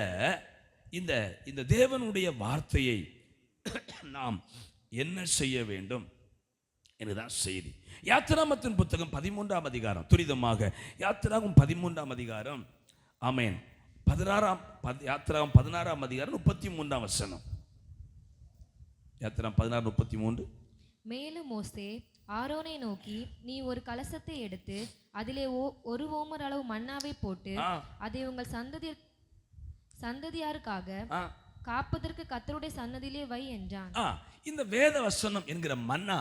இந்த இந்த தேவனுடைய வார்த்தையை நாம் என்ன செய்ய வேண்டும் என்றுதான் செய்தி. யாத்திராகமத்தின் புத்தகம் 13ஆம் அதிகாரம், துரிதமாக யாத்திராகமம் 13ஆம் அதிகாரம், ஆமென், 16ஆம் அதிகாரம் 33ஆம் வசனம். யாத்திராகமம் 16:33. மேலும் மோசே ஆரோனை நோக்கி, நீ ஒரு கலசத்தை எடுத்து அதிலே ஒரு ஓமர் அளவு மன்னாவை போட்டு அதை உங்கள் சந்ததியாருக்காக காப்பதற்கு கர்த்தருடைய சன்னதியிலே வை என்றான். இந்த வேத வசனம் என்கிற மன்னா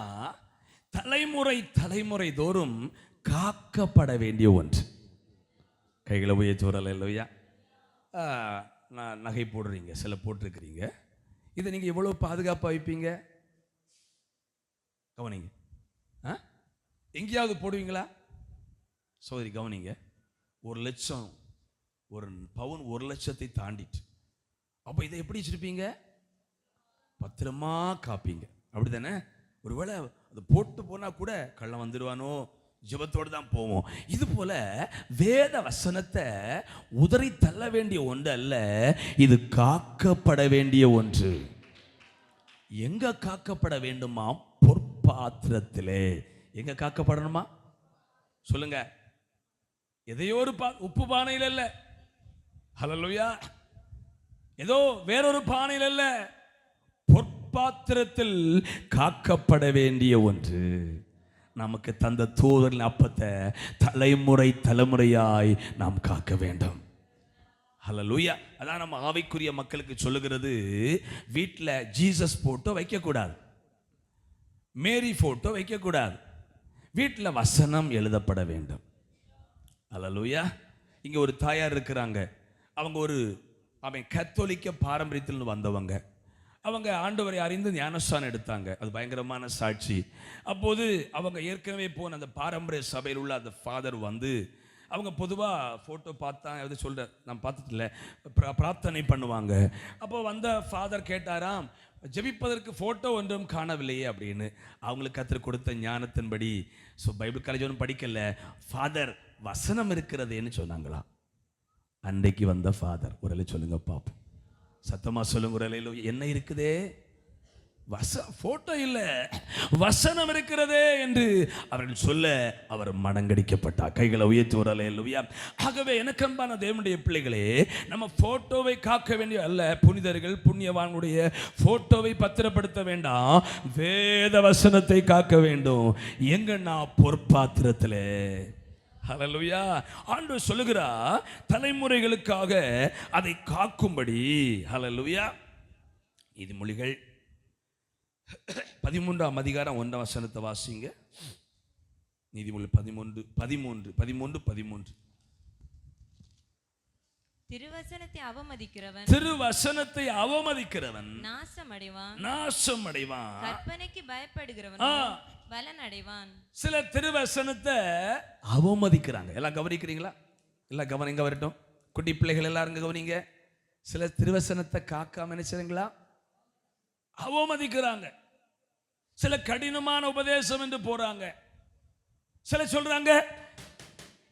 தலைமுறை தோறும் காக்கப்பட வேண்டிய ஒன்று. கைகளை உயர்த்தி வரல இல்லையா? நான் நகை போடுறீங்க, சில போட்டிருக்கிறீங்க. இதை நீங்கள் எவ்வளோ பாதுகாப்பாக வைப்பீங்க? கவனிங்க. எங்கேயாவது போடுவீங்களா? சோதரி கவனிங்க. 1 லட்சம், ஒரு பவுன் 1 லட்சத்தை தாண்டிட்டு, அப்போ இதை எப்படி வச்சிருப்பீங்க? பத்திரமா காப்பீங்க, அப்படித்தானே? ஒருவேளை அது போட்டு போனால் கூட கள்ளம் வந்துடுவானோ, ஜெபத்தோடு தான் போவோம். இது போல வேத வசனத்தை உதறி தள்ள வேண்டிய ஒன்று அல்ல, இது காக்கப்பட வேண்டிய ஒன்று. எங்க காக்கப்பட வேண்டுமா? பொற்பாத்திரத்திலே. எங்க காக்கப்படணுமா? சொல்லுங்க. எதையோ ஒரு உப்பு பானையில் அல்ல, ஹல்லேலூயா, ஏதோ வேறொரு பானையில் அல்ல, பொற்பாத்திரத்தில் காக்கப்பட வேண்டிய ஒன்று. நமக்கு தந்த தூதரின் அப்பத்தை தலைமுறையாய் நாம் காக்க வேண்டும். ஹல்லேலூயா. அதான் நம்ம ஆவிக்குரிய மக்களுக்கு சொல்லுகிறது, வீட்டில் ஜீசஸ் போட்டோ வைக்கக்கூடாது, மேரி போட்டோ வைக்கக்கூடாது, வீட்டில் வசனம் எழுதப்பட வேண்டும். ஹல்லேலூயா. இங்கே ஒரு தாயார் இருக்கிறாங்க, அவங்க ஒரு கத்தோலிக்க பாரம்பரியத்தில் வந்தவங்க. அவங்க ஆண்டவரை அறிந்து ஞானஸ்தானம் எடுத்தாங்க. அது பயங்கரமான சாட்சி. அப்போது அவங்க ஏற்கனவே போன அந்த பாரம்பரிய சபையில் உள்ள அந்த ஃபாதர் வந்து, அவங்க பொதுவாக ஃபோட்டோ பார்த்தா எது சொல்கிற நான் பார்த்ததில்ல, பிரார்த்தனை பண்ணுவாங்க. அப்போ வந்த ஃபாதர் கேட்டாராம், ஜெபிப்பதற்கு ஃபோட்டோ ஒன்றும் காணவில்லையே அப்படின்னு. அவங்களுக்கு கர்த்தர் கொடுத்த ஞானத்தின்படி, பைபிள் காலேஜ் ஒன்றும் படிக்கல, ஃபாதர் வசனம் இருக்கிறதுன்னு சொன்னாங்களா. அன்றைக்கு வந்த ஃபாதர், உரலை சொல்லுங்க பாப்போம், சத்தமா சொல்லுங்க உரலையில் என்ன இருக்குதே? போட்டோ இல்ல, வசனம் இருக்கிறதே என்று அவர்கள் சொல்ல அவர் மடங்கடிக்கப்பட்டார். கைகளை உயர்த்தி உரலையா. ஆகவே எனக்கு அன்பான தேவனுடைய பிள்ளைகளே, நம்ம போட்டோவை காக்க வேண்டிய அல்ல, புனிதர்கள் புண்ணியவான்களுடைய போட்டோவை பத்திரப்படுத்த வேண்டாம், வேத வசனத்தை காக்க வேண்டும். எங்கன்னா பொற்பாத்திரத்திலே. ஹல்லேலூயா. ஆண்டவர் சொல்லுகிறார், தலைமுறைகளுக்காக அதை காக்கும்படி. ஹல்லேலூயா. நீதிமொழிகள் 13ஆம் அதிகாரம் 1ஆம் வசனத்தை வாசிங்க. நீதிமொழி 13. திருவசனத்தை அவமதிக்கிறவன் நாசம் அடைவான். கற்பனைக்கு பயப்படுகிறவன் பலன் அடைவான். சில திருவசனத்தை அவமதிக்கிறாங்க. எல்லாம் கவனிக்கிறீங்களா? எல்லாம் கவனிங்க வரட்டும். குட்டி பிள்ளைகள் எல்லாரும் கவனிங்க. சில திருவசனத்தை காக்காம நினைச்சுங்களா, அவமதிக்கிறாங்க. சில கடினமான உபதேசம் என்று போறாங்க. சில சொல்றாங்க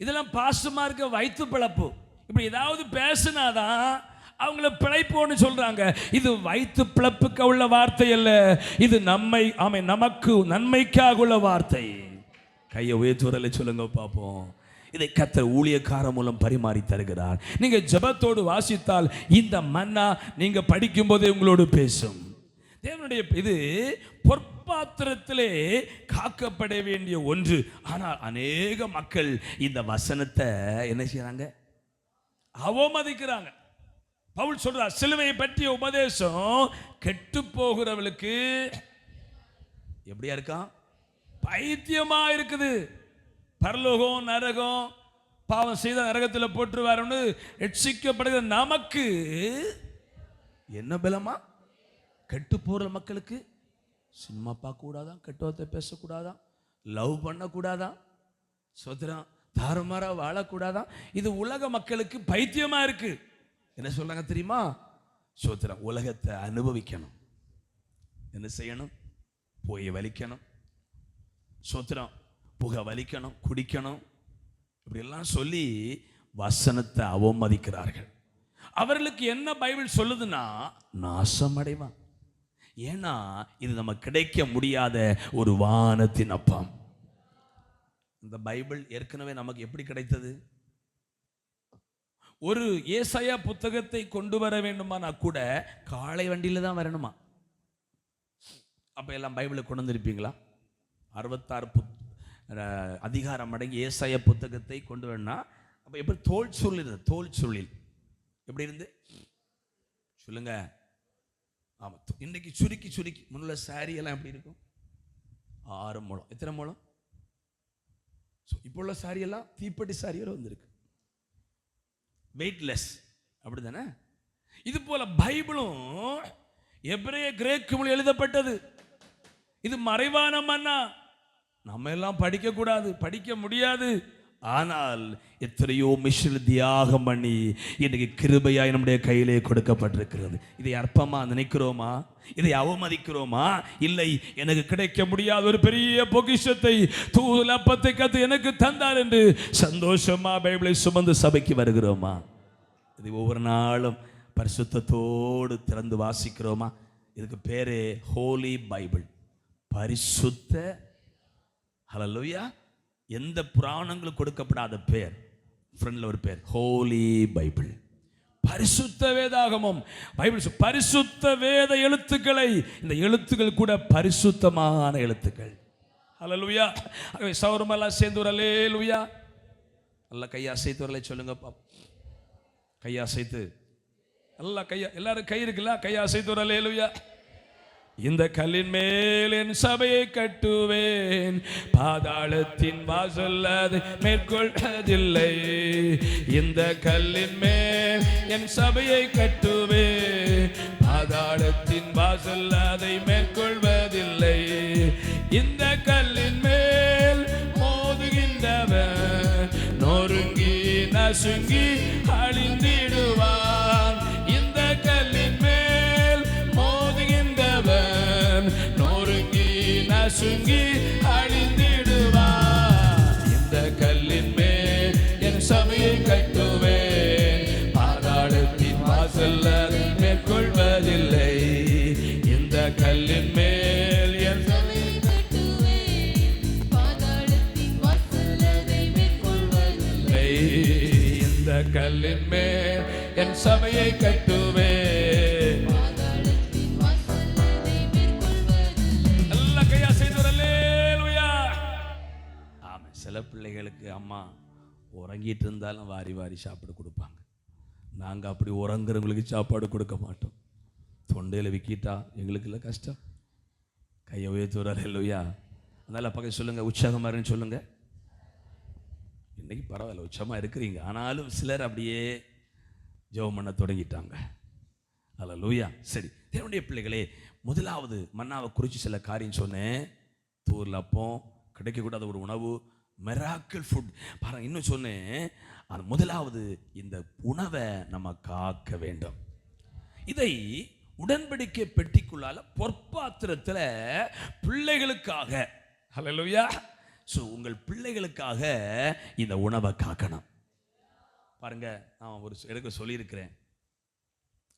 இதெல்லாம் பாசமா இருக்க வயிற்று பிழப்பு, இப்படி ஏதாவது பேசினாதான் அவங்கள பிழைப்போன்னு சொல்றாங்க. இது வயிற்று பிழப்புக்கு உள்ள வார்த்தை அல்ல, இது நமக்கு நன்மைக்காக உள்ள வார்த்தை. கையை உயர்த்துவதில் சொல்லுங்க பார்ப்போம். இதை கர்த்தர் ஊழியக்கார மூலம் பரிமாறி தருகிறார். நீங்க ஜெபத்தோடு வாசித்தால் இந்த மன்னா நீங்க படிக்கும் போதே உங்களோடு பேசும். தேவனுடைய இது பொற்பாத்திரத்திலே காக்கப்பட வேண்டிய ஒன்று. ஆனால் அநேக மக்கள் இந்த வசனத்தை என்ன செய்யறாங்க? அவமதிக்கிறாங்க. பவுல் சொல்றார், சிலுவையை பற்றிய உபதேசம் கெட்டு போகிறவளுக்கு எப்படியா இருக்கா? பைத்தியமா இருக்குது. பரலோகம் நரகம், பாவம் செய்த நரகத்தில் போட்டுருவாருன்னு ரட்சிக்கப்படுகிற நமக்கு என்ன பலமா? கெட்டு போகிற மக்களுக்கு சினிமா பார்க்க கூடாதான், கெட்டவத்தை பேசக்கூடாதான், லவ் பண்ணக்கூடாதான், சொதரம் தாறுமாறா வாழக்கூடாதான். இது உலக மக்களுக்கு பைத்தியமா இருக்கு. என்ன சொல்றாங்க தெரியுமா? சோத்திரம் உலகத்தை அனுபவிக்கணும், என்ன செய்யணும்? போய் வலிக்கணும், சோத்திரம் புகை வலிக்கணும், குடிக்கணும், இப்படி எல்லாம் சொல்லி வசனத்தை அவமதிக்கிறார்கள். அவர்களுக்கு என்ன பைபிள் சொல்லுதுன்னா நாசம் அடைவான். ஏன்னா இது நம்ம கிடைக்க முடியாத ஒரு வானத்தின் அப்பம். இந்த பைபிள் ஏற்கனவே நமக்கு எப்படி கிடைத்தது? ஒரு ஏசாயா புத்தகத்தை கொண்டு வர வேண்டுமானா கூட காளை வண்டியில தான் வரணுமா? அப்ப எல்லாம் பைபிளை கொண்டு வந்திருப்பீங்களா? 66 அதிகாரம் அடங்கி ஏசாயா புத்தகத்தை கொண்டு வரணும்னா அப்ப எப்படி தோல் சொல்லில் எப்படி இருந்து சொல்லுங்க? ஆமா, இன்னைக்கு சுருக்கி முன்னுள்ள சாரி எல்லாம் எப்படி இருக்கும்? 6 முழம். எத்தனை முழம்? இப்போ உள்ள சாரி எல்லாம் தீப்பெட்டி சாரியோட வந்திருக்கு, வெயிட்லெஸ், அப்படிதானே? இது போல பைபிளும் எபிரேய கிரேக்கு மொழி எழுதப்பட்டது. இது மறைவான மன்னா, நம்ம எல்லாம் படிக்க கூடாது, படிக்க முடியாது. ஆனால் எத்தனையோ மிஷில் தியாகம் பண்ணி இன்னைக்கு கிருபையாய் நம்முடைய கையிலே கொடுக்கப்பட்டிருக்கிறது. இதை அற்பமா நினைக்கிறோமா? இதை அவமதிக்கிறோமா? இல்லை, எனக்கு கிடைக்க முடியாத ஒரு பெரிய பொக்கிஷத்தை தூள் அப்பத்தை கத்து எனக்கு தந்தார் என்று சந்தோஷமா பைபிளை சுமந்து சபைக்கு வருகிறோமா? இது ஒவ்வொரு நாளும் பரிசுத்தத்தோடு திறந்து வாசிக்கிறோமா? இதுக்கு பேரு ஹோலி பைபிள், பரிசுத்த. ஹல்லேலூயா. எந்த புராணங்களும் கொடுக்கப்படாத பேர், ஃப்ரெண்ட்ல ஒரு பேர், ஹோலி பைபிள், பரிசுத்த வேதாகமம். பைபிள் பரிசுத்த வேத எழுத்துக்களை, இந்த எழுத்துக்கள் கூட பரிசுத்தமான எழுத்துக்கள். ஹல்லேலூயா. சௌரமெல்லாம் சேர்ந்து ஒரு அல்லேலூயா. நல்லா கையை அசைத்து வரலை சொல்லுங்க பாப்போம். கையை அசைத்து நல்லா கையா, எல்லாரும் கை இருக்குல்ல, கையை அசைத்து ஒரு அல்லேலூயா. இந்த கல்லின் மேல் என் சபையை கட்டுவேன், பாதாளத்தின் வாசல் அதை மேற்கொள்வதில்லை. இந்த கல்லின் மேல் என் சபையை கட்டுவேன், பாதாளத்தின் வாசல் அதை மேற்கொள்வதில்லை. இந்த கல்லின் மேல் மோதுகின்றவன் நொறுங்கி நசுங்கி அழிந்திடுவான். இந்த கல்லின் மேல் மோதுகின்றவன் நொறுங்கி நசுங்கி அழிந்திடுவான். இந்த கல்லின் மேல் என் சபையை கட்டுவேன், பாதாளத்தின் வாசல் அதை மேற்கொள்வதில்லை. இந்த கல்லின் மேல் என் சபையை கட்டுவேன், பாதாளத்தின் வாசல் அதை மேற்கொள்வதில்லை. இந்த கல்லின் மேல் என் சபையை கட்டுவேன், பாதாளத்தின் வாசல் அதை மேற்கொள்வதில்லை. நல்ல கையா செய்து அல்லேலூயா. ஆமா, சில பிள்ளைகளுக்கு அம்மா உறங்கிட்டு இருந்தாலும் வாரி வாரி சாப்பாடு கொடுப்பாங்க. நாங்கள் அப்படி உறங்குறவங்களுக்கு சாப்பாடு கொடுக்க மாட்டோம். தொண்டையில் விக்கிட்டா எங்களுக்கு இல்லை கஷ்டம். கையை உயர்த்து வர இல்லையா? அதனால் பக்கம் சொல்லுங்கள், உற்சாகமாக இருன்னு சொல்லுங்கள். இன்னைக்கு பரவாயில்ல, உற்சாகமாக இருக்கிறீங்க. ஆனாலும் சிலர் அப்படியே ஜெபம் பண்ண தொடங்கிட்டாங்க. அல்லேலூயா. சரி, தேவனுடைய பிள்ளைகளே, முதலாவது மன்னாவை குறித்து சில காரியம் சொன்னேன். தூரில் அப்பம், கிடைக்கக்கூடாத ஒரு உணவு, மிராக்கிள் ஃபுட். பாருங்க, இன்னும் சொன்னேன். அது முதலாவது, இந்த உணவை நம்ம காக்க வேண்டும். இதை உடன்படிக்கை பெட்டிக்குள்ளால பொற்பாத்திரத்தில் பிள்ளைகளுக்காக, ஹல்லேலூயா, ஸோ உங்கள் பிள்ளைகளுக்காக இந்த உணவை காக்கணும். பாருங்க, நான் ஒரு எனக்கு சொல்லியிருக்கிறேன்.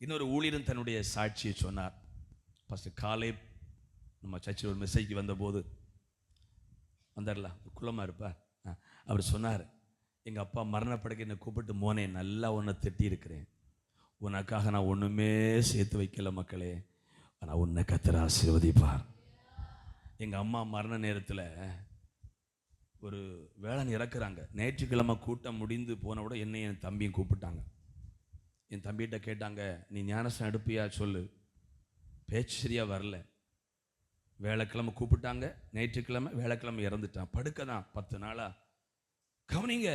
இன்னொரு ஊழியரும் தன்னுடைய சாட்சியை சொன்னார். ஃபஸ்ட்டு காலை நம்ம சர்ச்சில் ஒரு மெசேஜ் வந்தபோது வந்தார்ல, குள்ளமாக இருப்பார். அவர் சொன்னார், எங்கள் அப்பா மரணப்படுக்க என்னை கூப்பிட்டு, மோனே நல்லா உன்னை திட்டி இருக்கிறேன், உனக்காக நான் ஒன்றுமே சேர்த்து வைக்கல மக்களே, ஆனால் உன்னை கர்த்தர் ஆசீர்வதிப்பார். எங்கள் அம்மா மரண நேரத்தில் ஒரு வேளன் இறக்குறாங்க. ஞாயிற்றுக்கிழமை கூட்டம் முடிந்து போனவிட என்னை என் தம்பியும் கூப்பிட்டாங்க. என் தம்பிகிட்ட கேட்டாங்க, நீ ஞானஸ்நானம் எடுப்பியா சொல்லு. பேச்சு சரியாக வரல. வேலைக்கிழமை கூப்பிட்டாங்க, ஞாயிற்றுக்கிழமை, வேலைக்கிழமை இறந்துட்டான். படுக்க தான் 10 நாளாக. கவனிங்க,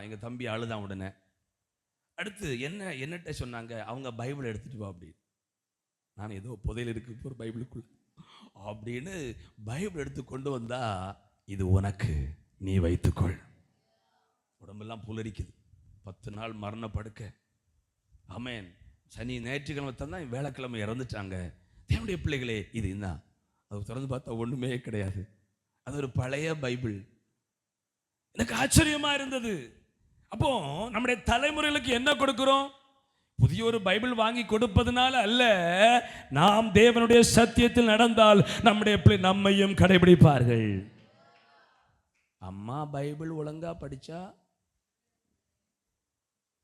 எங்கள் தம்பி அழுதான். உடனே அடுத்து என்னட்ட சொன்னாங்க, அவங்க பைபிள் எடுத்துகிட்டு வா அப்படி. நான் ஏதோ புதையில் இருக்கு ஒரு பைபிளுக்குள்ள அப்படின்னு பைபிள் எடுத்து கொண்டு வந்தா, இது உனக்கு, நீ வைத்துக்கொள். உடம்பெல்லாம் புலரிக்குது. 10 நாள் மரண படுக்க. ஆமேன். சனி ஞாயிற்றுக்கிழமை தான் வேலைக்கிழமை இறந்துட்டாங்க. தேவனுடைய பிள்ளைகளே, இது என்ன? அது திறந்து பார்த்தா ஒன்றுமே கிடையாது. அது ஒரு பழைய பைபிள். எனக்கு ஆச்சரியமா இருந்தது. அப்போ நம்முடைய தலைமுறைகளுக்கு என்ன கொடுக்கிறோம்? புதிய ஒரு பைபிள் வாங்கி கொடுப்பதனால அல்ல, நாம் தேவனுடைய சத்தியத்தில் நடந்தால் நம்முடைய பிள்ளை நம்மையும் கடைபிடிப்பார்கள். அம்மா பைபிள் ஒழுங்கா படிச்சா,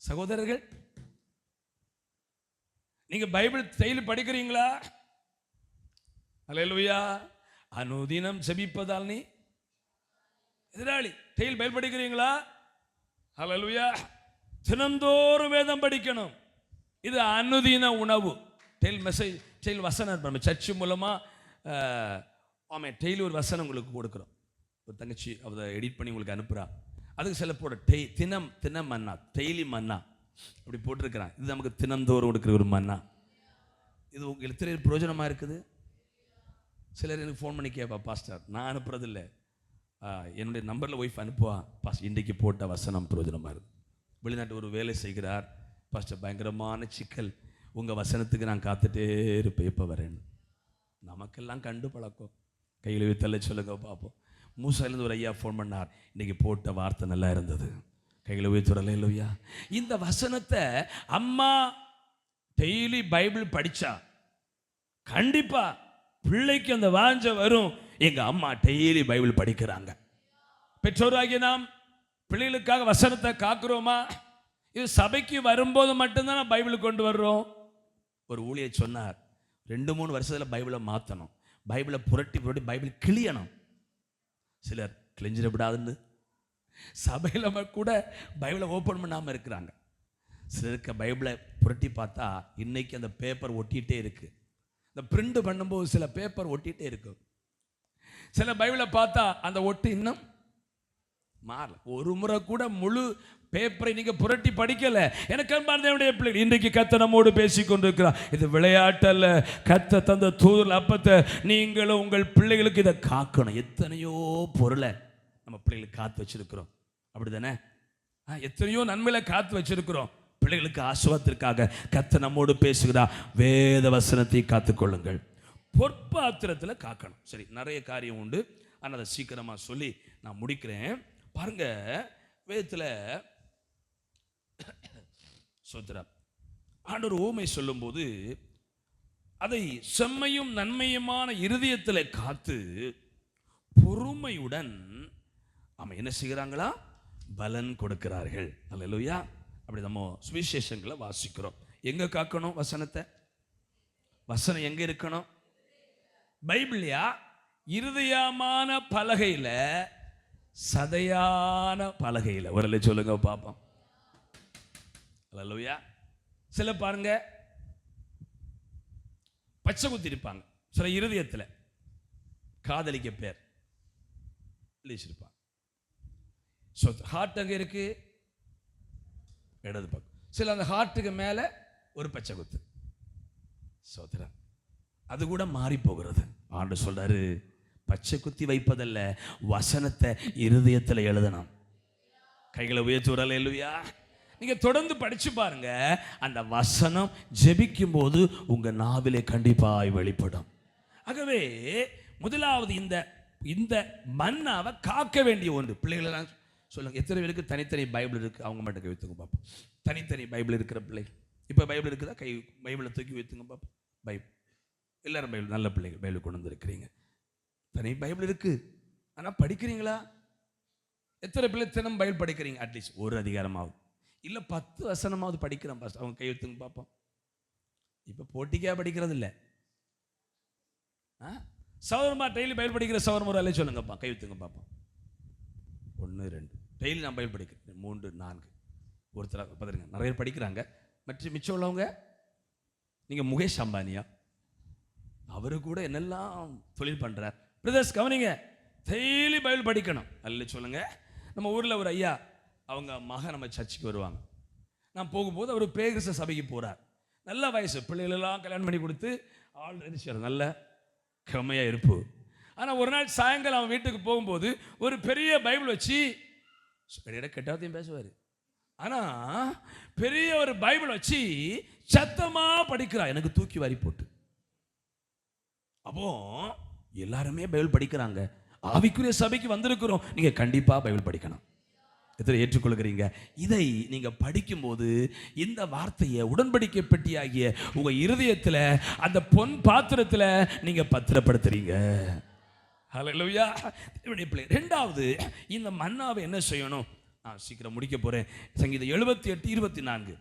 சகோதரர்கள் நீங்க பைபிள் டெய்லி படிக்கிறீங்களா? அல்லேலூயா. அனுதினம் செபிப்பதால் நீ எதிராளி. டெய்லி பைபிள் படிக்கிறீங்களா? அல்லேலூயா. தினந்தோறும் வேதம் படிக்கணும். இது அனுதின உணவு. டெய்லி மெசேஜ், டெய்லி வசனம் நம்ம சர்ச்சு மூலமா டெய்லி ஒரு வசனம் உங்களுக்கு கொடுக்குறோம். ஒரு தங்கச்சி அதை எடிட் பண்ணி உங்களுக்கு அனுப்புகிறா. அதுக்கு சில போட தினம் மன்னா, டெய்லி மன்னா அப்படி போட்டிருக்கிறான். இது நமக்கு தினந்தோறும் கொடுக்குற ஒரு மன்னா. இது உங்களுக்கு எத்தனை பிரயோஜனமாக இருக்குது? சிலர் எனக்கு ஃபோன் பண்ணி கேட்பா, பாஸ்டர் நான் அனுப்புறதில்லை, என்னுடைய நம்பரில் ஒய்ஃப் அனுப்புவா, பாஸ்டர் இன்றைக்கு போட்ட வசனம் பிரயோஜனமாக இருக்குது. வெளிநாட்டு ஒரு வேலை செய்கிறார், பாஸ்டர் பயங்கரமான சிக்கல், உங்கள் வசனத்துக்கு நான் காத்துட்டே இருப்பேன், எப்போ வரேன்னு. நமக்கெல்லாம் கண்டு பழக்கம். கையில் வைத்தல்ல சொல்லுங்க பார்ப்போம். மூசாயிலேருந்து ஒரு ஐயா ஃபோன் பண்ணார், இன்றைக்கி போட்ட வார்த்தை நல்லா இருந்தது, கையில் வைத்துறல இல்லையா. இந்த வசனத்தை அம்மா டெய்லி பைபிள் படித்தா கண்டிப்பா பிள்ளைக்கு அந்த வாஞ்ச வரும். எங்க அம்மா டெய்லி பைபிள் படிக்கிறாங்க. பெற்றோராகிய நாம் பிள்ளைகளுக்காக வசனத்தை காக்குறோமா? இது சபைக்கு வரும்போது மட்டும்தான் பைபிள் கொண்டு வர்றோம். ஒரு ஊழியர் சொன்னார், 2-3 வருஷத்துல பைபிளை மாற்றணும், பைபிளை புரட்டி பைபிள் கிளியணும். சிலர் கிழிஞ்சிடப்படாதுன்னு சபையில் கூட பைபிளை ஓப்பன் பண்ணாமல் இருக்கிறாங்க. சிலருக்கு பைபிளை புரட்டி பார்த்தா இன்னைக்கு அந்த பேப்பர் ஒட்டிகிட்டே இருக்கு. இந்த பிரிண்ட் பண்ணும்போது சில பேப்பர் ஒட்டிகிட்டே இருக்கு. சில பைபிளை பார்த்தா அந்த ஒட்டு இன்னும் மாறல. ஒரு முறை கூட முழு பேப்பரை நீங்க புரட்டி படிக்கல. எனக்கு அன்பார்ந்தவனுடைய பிள்ளைகள், இன்றைக்கு கர்த்தர் நம்மோடு பேசி கொண்டிருக்கிறார். இது விளையாட்டல்ல. கர்த்தர் தந்த தூதர் அப்பத்தை நீங்களும் உங்கள் பிள்ளைகளுக்கு இதை காக்கணும். எத்தனையோ பொருளை நம்ம பிள்ளைகளுக்கு காத்து வச்சிருக்கிறோம், அப்படிதானே? எத்தனையோ நன்மையில காத்து வச்சிருக்கிறோம். பிள்ளைகளுக்கு ஆசுவாதத்திற்காக கர்த்தர் நம்மோடு பேசுகிறார். வேத வசனத்தை காத்துக்கொள்ளுங்கள், பொற்பாத்திரத்தில் காக்கணும். சரி, நிறைய காரியம் உண்டு, ஆனால் அதை சீக்கிரமா சொல்லி நான் முடிக்கிறேன். பாருங்க, வேதத்தில் சோத்ரா ஆண்டவர் ஊமை சொல்லும்போது அதை செம்மையும் நன்மையுமான இருதயத்தில் காத்து பொறுமையுடன் அவன் என்ன செய்கிறாங்களா? பலன் கொடுக்கிறார்கள். அல்லேலூயா. அப்படி நம்ம சுவிசேஷங்களை வாசிக்கிறோம். எங்க காக்கணும் வசனத்தை? வசனம் எங்க இருக்கணும்? பைபிள்யா? இருதயமான பலகையில, சதையான பலகையில். ஒரு சொல்லுங்க பாப்போம். அல்லேலூயா. சில பாருங்க பச்சை குத்தி இருப்பாங்க, சில இருதயத்தில் காதலிக்க பேர் எழுதிச்சிருப்பாங்க. ஹார்ட் அங்கே இருக்கு, இடது பக்கம். சில அந்த ஹார்ட்டுக்கு மேல ஒரு பச்சை குத்து. சோதரா, அது கூட மாறி போகிறது. ஆண்டு சொல்றாரு, பச்சை குத்தி வைப்பதல்ல, வசனத்தை இருதயத்தில் எழுதணும். கைகளை உயர்த்தி விடல இல்லையா? நீங்க தொடர்ந்து படிச்சு பாருங்க, அந்த வசனம் ஜெபிக்கும் போது உங்க நாவிலே கண்டிப்பாய் வெளிப்படும். ஆகவே முதலாவது இந்த இந்த மன்னாவை காக்க வேண்டிய ஒன்று. பிள்ளைகளெல்லாம் சொல்லுங்க, எத்தனை பேருக்கு தனித்தனி பைபிள் இருக்கு? அவங்க மட்டும் கை வைத்துங்க பார்ப்போம். தனித்தனி பைபிள் இருக்கிற பிள்ளை, இப்போ பைபிள் இருக்குதா? கை பைபிளை தூக்கி வைத்துங்க பார்ப்போம். பைபிள் எல்லாரும் பைபிள், நல்ல பிள்ளைகள் பைபிள் கொண்டு வந்துருக்கிறீங்க. தனி பைபிள் இருக்கு, ஆனால் படிக்கிறீங்களா? எத்தனை பிள்ளை தினம் பைபிள் படிக்கிறீங்க? அட்லீஸ்ட் ஒரு அதிகாரமாவது இல்லை 10 வசனமாவது படிக்கிறோம் பாஸ். அவங்க கை வைத்துங்க பார்ப்போம். இப்போ போட்டிக்காக படிக்கிறது இல்லை. சௌரமா டெய்லி பைபிள் படிக்கிற சௌரமுறை எல்லாம் சொல்லுங்கப்பா, கை வைத்துங்க பார்ப்போம். 1 2 டெய்லி நான் பைபிள் படிக்கிறேன். 3 4 ஒருத்தர் பார்த்துருங்க, நிறைய பேர் படிக்கிறாங்க. மற்ற மிச்சம் உள்ளவங்க, நீங்கள் முகேஷ் அம்பானியா, அவரு கூட என்னெல்லாம் தொழில் பண்ணுறார். பிரதர்ஸ் கவனிங்க, டெய்லி பைபிள் படிக்கணும். அல்ல சொல்லுங்க. நம்ம ஊரில் ஒரு ஐயா, அவங்க மகன் நம்ம சர்ச்சுக்கு வருவாங்க. நான் போகும்போது அவர் பேகிறிஸ்த சபைக்கு போகிறார். நல்ல வயசு, பிள்ளைகளெல்லாம் கல்யாணம் பண்ணி கொடுத்து ஆல்ரெடி நல்ல கம்மையாக இருப்பு. ஆனால் ஒரு நாள் சாயங்காலம் அவன் வீட்டுக்கு போகும்போது ஒரு பெரிய பைபிள் வச்சு கெட்டாத்தையும் பேசுவார். ஆனால் பெரிய ஒரு பைபிள் வச்சு சத்தமாக படிக்கிறா, எனக்கு தூக்கி வாரி போட்டு. அப்போ எல்லாருமே பைபிள் படிக்கிறாங்க. ஆவிக்குரிய சபைக்கு வந்திருக்கிறோம், நீங்க கண்டிப்பா பைபிள் படிக்கணும். எத்தனை ஏற்றுக்கொள்கிறீங்க? இதை நீங்க படிக்கும்போது இந்த வார்த்தையை உடன்படிக்கை பெட்டியாகிய உங்க இருதயத்துல, அந்த பொன் பாத்திரத்துல நீங்க பத்திரப்படுத்துறீங்க. ஹல்லேலூயா. இரண்டாவது, இந்த மன்னாவை என்ன செய்யணும்? நான் சீக்கிரம் முடிக்க போறேன். சங்கீதம் 78:24.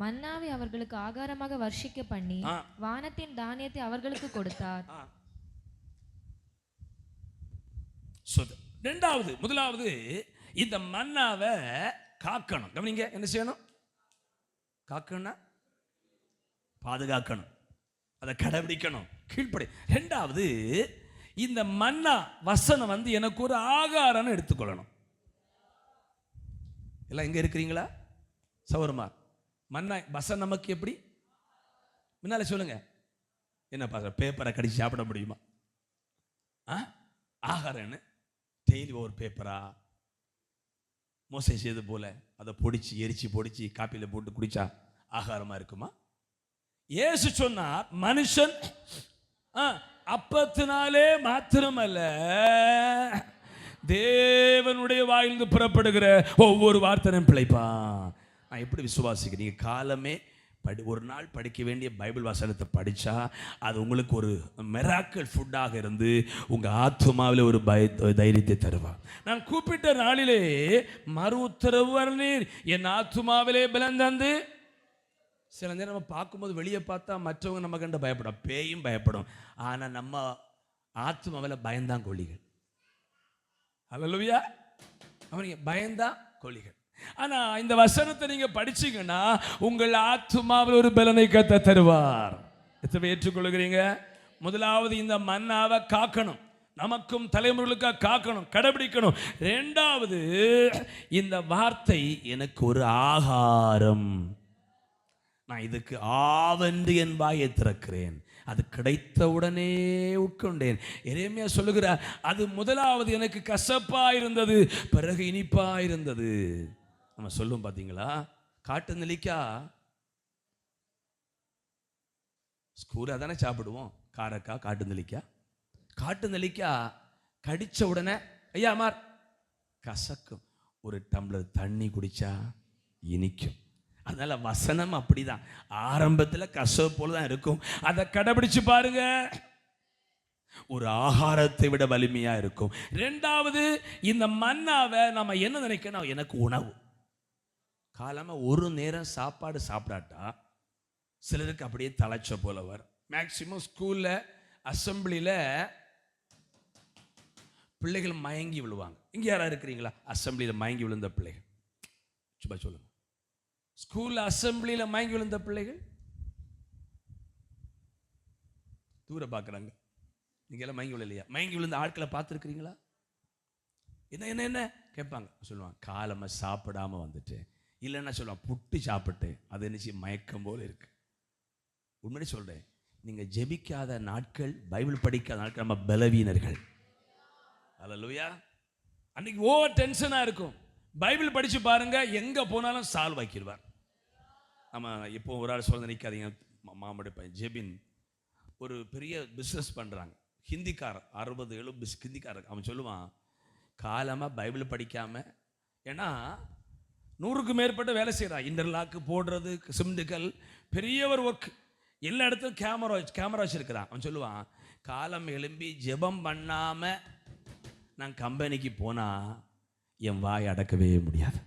மன்னாவை அவர்களுக்கு ஆகாரமாக வர்ஷிக்க பண்ணி வானத்தின் தானியத்தை அவர்களுக்கு கொடுத்தார். இரண்டாவது, முதலாவது இந்த மன்னாவை காக்கணும். கவனிங்க, என்ன செய்யணும்? காக்கணும்னா பாதுகாக்கணும், அதை கடைபிடிக்கணும், கீழ்ப்படி. இரண்டாவது, இந்த மன்னா வசனம் வந்து எனக்கு ஒரு ஆகாரம் எடுத்துக்கொள்ளணும். எல்லாம் எங்க இருக்கிறீங்களா சௌரமா? மன்னா வசனம் நமக்கு எப்படி? முன்னால சொல்லுங்க. என்ன பாக்குற, பேப்பரை கடிச்சு சாப்பிட முடியுமா? ஆகாரன்னு டெய்லி ஒரு பேப்பரா மோசை செய்து போல அதை பொடிச்சு எரிச்சு பொடிச்சு காப்பியில போட்டு குடிச்சா ஆகாரமா இருக்குமா? இயேசு சொன்னார், மனுஷன் அப்பத்தினாலே மாத்திரமல்ல தேவனுடைய வாயிலிருந்து புறப்படுகிற ஒவ்வொரு வார்த்தையும் பிழைப்பான். நான் எப்படி விசுவாசிக்கிறேன்? நீங்கள் காலமே ஒரு நாள் படிக்க வேண்டிய பைபிள் வசனத்தை படித்தா அது உங்களுக்கு ஒரு மிராக்கிள் ஃபுட்டாக இருந்து உங்கள் ஆத்மாவில் ஒரு தைரியத்தை தருவார். நான் கூப்பிட்ட நாளிலே மறு உத்தரவு வரநீர், என் ஆத்மாவிலே பலன் தந்து. சில நேரம் நம்ம பார்க்கும்போது வெளியே பார்த்தா மற்றவங்க நம்ம கண்டு பயப்படும், பேயும் பயப்படும். ஆனால் நம்ம ஆத்மாவில் பயந்தான் கோழிகள். அல்லேலூயா. அவனுக்கு பயந்தான் கோழிகள். ஆனா இந்த வசனத்தை நீங்க படிச்சீங்கன்னா உங்கள் ஆத்மாவில் ஒரு பலனை கத்த தருவார். எத்தனை ஏற்றுக்கொள்கிறீங்க? முதலாவது, இந்த மன்னாவை காக்கணும், நமக்கும் தலைமுறைகளுக்காக காக்கணும், கடைபிடிக்கணும். இரண்டாவது, இந்த வார்த்தை எனக்கு ஒரு ஆகாரம், நான் இதுக்கு ஆவென்று என் வாயை திறக்கிறேன், அது கிடைத்தவுடனே உட்கொண்டேன். எரேமியா சொல்லுகிறார், அது முதலாவது எனக்கு கசப்பா இருந்தது, பிறகு இனிப்பா இருந்தது. நம்ம சொல்லுவோம் பார்த்தீங்களா, காட்டு நெல்லிக்காய் ஸ்கூலில் தானே சாப்பிடுவோம். காரக்காய், காட்டு நெல்லிக்காய். காட்டு நெல்லிக்காய் கடிச்ச உடனே ஐயா மார் கசக்கும், ஒரு டம்ளர் தண்ணி குடிச்சா இனிக்கும். அதனால வசனம் அப்படிதான், ஆரம்பத்தில் கசப்பு போல தான் இருக்கும், அதை கடைபிடிச்சு பாருங்க, ஒரு ஆகாரத்தை விட வலிமையா இருக்கும். இரண்டாவது, இந்த மன்னாவை நம்ம என்ன நினைக்கணும்? எனக்கு உணவு. காலமா ஒரு நேரம் சாப்பாடு சாப்பிடாட்டா சிலருக்கு அப்படியே தலைச்ச போல வரும். மேக்சிமம் ஸ்கூல்ல அசம்பிளியில் பிள்ளைகள் மயங்கி விழுவாங்க. இங்க யாரா இருக்கிறீங்களா அசம்பிளியில் மயங்கி விழுந்த பிள்ளைகள்? சும்மா சொல்லுங்க. ஸ்கூல்ல அசம்பிளியில் மயங்கி விழுந்த பிள்ளைகள் தூர பார்க்குறாங்க. நீங்க எல்லாம் மயங்கி விழலையா? மயங்கி விழுந்த ஆட்களை பார்த்துருக்கிறீங்களா? என்ன என்ன என்ன கேட்பாங்க. சொல்லுவாங்க, காலமா சாப்பிடாம வந்துட்டேன், இல்லைன்னா சொல்லுவாங்க புட்டு சாப்பிட்டேன், அது என்ன மயக்கம் போல இருக்கு. உண்மையை சொல்றேன், நீங்க ஜெபிக்காத நாட்கள், பைபிள் படிக்காத நாட்கள் நம்ம பலவீனர்கள். அல்லேலூயா. அன்னைக்கு ஓவர் டென்ஷனா இருக்கும். பைபிள் படிச்சு பாருங்க, எங்க போனாலும் சால்வ் ஆக்கிடுவார். நம்ம இப்போ ஒரு ஆள் சொல்ல நினைக்காதீங்க. மாமடி பையன் ஜெபின் ஒரு பெரிய பிஸ்னஸ் பண்ணுறாங்க, ஹிந்திக்காரன் 60-70 ஹிந்திக்காரன். அவன் சொல்லுவான், காலமாக பைபிள் படிக்காமல், ஏன்னா 100க்கு மேற்பட்ட வேலை செய்கிறான், இன்டர்லாக்கு போடுறது, சிமெண்டுக்கல், பெரிய ஒரு ஒர்க், எல்லா இடத்துலையும் கேமரா வச்சுருக்கிறான். அவன் சொல்லுவான், காலம் எழும்பி ஜெபம் பண்ணாமல் நான் கம்பெனிக்கு போனால் என் வாய் அடக்கவே முடியாது.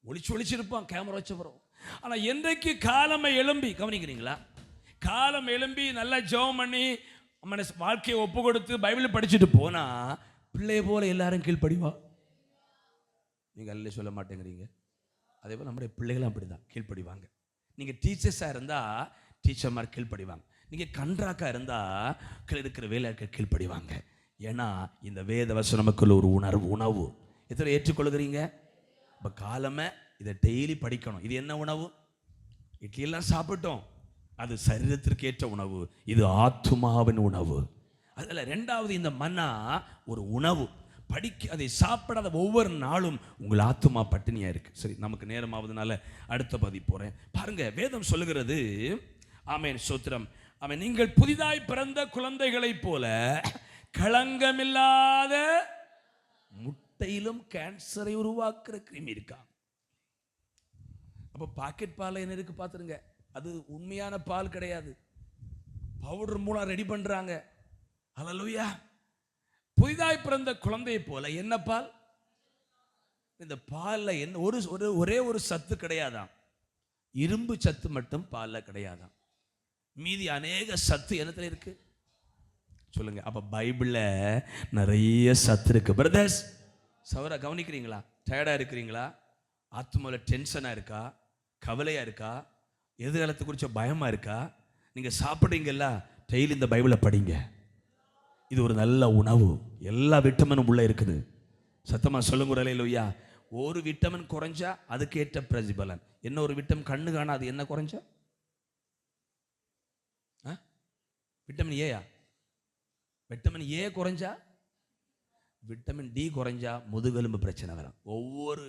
ஒளிச்சிருப்பான் கேமரா வச்சவரும். ஆனால் என்றைக்கு காலமை எழும்பி, கவனிக்கிறீங்களா, காலம் எழும்பி நல்லா ஜெபம் பண்ணி வாழ்க்கையை ஒப்பு கொடுத்து பைபிள் படிச்சுட்டு போனா பிள்ளை போல எல்லாரும் கீழ்ப்படிவா. நீங்கள் அல்ல சொல்ல மாட்டேங்கிறீங்க. அதே போல் நம்முடைய பிள்ளைகளும் அப்படிதான் கீழ்ப்படிவாங்க. நீங்கள் டீச்சர்ஸாக இருந்தால் டீச்சர்மார் கீழ்ப்படிவாங்க. நீங்கள் கன்றாக்கா இருந்தால் கீழே இருக்கிற வேலையாட்கள் கீழ்ப்படிவாங்க. ஏன்னா இந்த வேத வசனம் நமக்குள்ள ஒரு உணவு. எத்தனை ஏற்றுக்கொள்கிறீங்க? இப்போ காலமே இதை டெய்லி படிக்கணும். இது என்ன உணவு? இட்லியெல்லாம் சாப்பிட்டோம், அது சரீரத்திற்கு ஏற்ற உணவு. இது ஆத்துமாவின் உணவு. அதில் ரெண்டாவது, இந்த மன்னா ஒரு உணவு. அதை சாப்பிடாத ஒவ்வொரு நாளும் உங்கள் ஆத்துமா பட்டினியா இருக்கு. சரி, நமக்கு நேரமாவதுனால அடுத்த பதி போறேன். பாருங்க, வேதம் சொல்லுகிறது, ஆமென் ஸ்தோத்திரம், ஆமென், நீங்கள் புதிதாய் பிறந்த குழந்தைகளைப் போல களங்கமில்லாத முட்டையிலும் கேன்சரை உருவாக்குற கிருமி இருக்கா. அப்போ பாக்கெட் பால் என்ன இருக்கு பார்த்துருங்க, அது உண்மையான பால் கிடையாது, பவுடர் மூலம் ரெடி பண்றாங்க. ஹல்லேலூயா. புதிதாய் பிறந்த குழந்தையை போல என்ன பால்? இந்த பாலில் என்ன ஒரே ஒரு சத்து கிடையாதாம், இரும்பு சத்து மட்டும் பாலில் கிடையாதாம். மீதி அநேக சத்து என்னத்துல இருக்கு சொல்லுங்க. அப்ப பைபிள்ல நிறைய சத்து இருக்கு. பிரதர்ஸ், சவரா கவனிக்கிறீங்களா? டயர்டா இருக்கிறீங்களா? ஆத்மால டென்ஷனா இருக்கா? கவலையா இருக்கா? எதிர்காலத்தை குறிச்ச பயமா இருக்கா? நீங்க சாப்பிடுறீங்கல்ல, டெய்லி இந்த பைபிளை படிங்க. இது ஒரு நல்ல உணவு. எல்லா விட்டமினும் உள்ள இருக்குது. சத்தமா சொல்லுங்க அல்லேலூயா. ஒரு விட்டமின் குறைஞ்சா அதுக்கேற்ற பிரதிபலன். இன்னொரு விட்டமின் கண்ணு காணாது, என்ன குறைஞ்சா? விட்டமின் ஏயா? விட்டமின் ஏ குறைஞ்சா, விட்டமின் டி குறைஞ்சா முதுகெலும்பு பிரச்சனை வரும். ஒவ்வொரு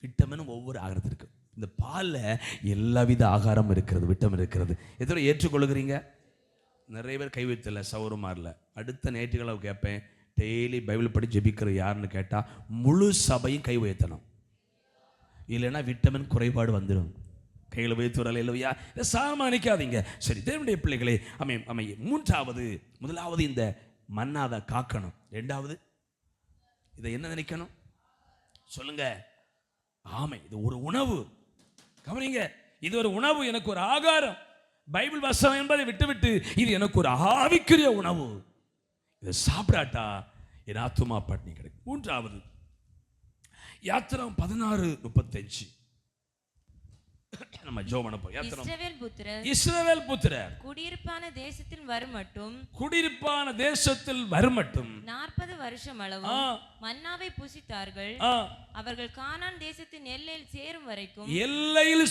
விட்டமினும் ஒவ்வொரு ஆகாரத்தில் இருக்கு. இந்த பாலில் எல்லாவித ஆகாரம் இருக்கிறது, விட்டமின் இருக்கிறது. எத்தனை ஏற்றுக்கொள்கிறீங்க? நிறைய பேர் கை வைத்தல சௌரமாரில். அடுத்த ஞாயிற்றுக்கிழமை கேட்பேன், டெய்லி பைபிள் படி ஜெபிக்கிற யாருன்னு கேட்டால் முழு சபையும் கை உயர்த்தணும். இல்லைன்னா விட்டமின் குறைபாடு வந்துடும். கையில் வைத்து வரல இல்லையா? இதை சாதாரணமாக நினைக்காதீங்க. சரி, தேவனுடைய பிள்ளைகளே, மூன்றாவது, முதலாவது இந்த மன்னாதை காக்கணும். ரெண்டாவது, இதை என்ன நினைக்கணும் சொல்லுங்க? ஆமை, இது ஒரு உணவு. கவனிங்க, இது ஒரு உணவு, எனக்கு ஒரு ஆகாரம். பைபிள் வசனம் என்பதை விட்டுவிட்டு இது எனக்கு ஒரு ஆவிக்குரிய உணவு. இதை சாப்பிடாட்டா என் ஆத்துமா பட்டினி கிடைக்கும். மூன்றாவது, யாத்திரம் 16:35 நம்ம ஜோமன போய் இஸ்ரவேல் புத்திரர் குடியிருப்பான தேசத்தில் வருமட்டும் 40 வருஷம் அளவு மன்னாவை புசித்தார்கள். அவர்கள் கானான் தேசத்தின் எல்லையில்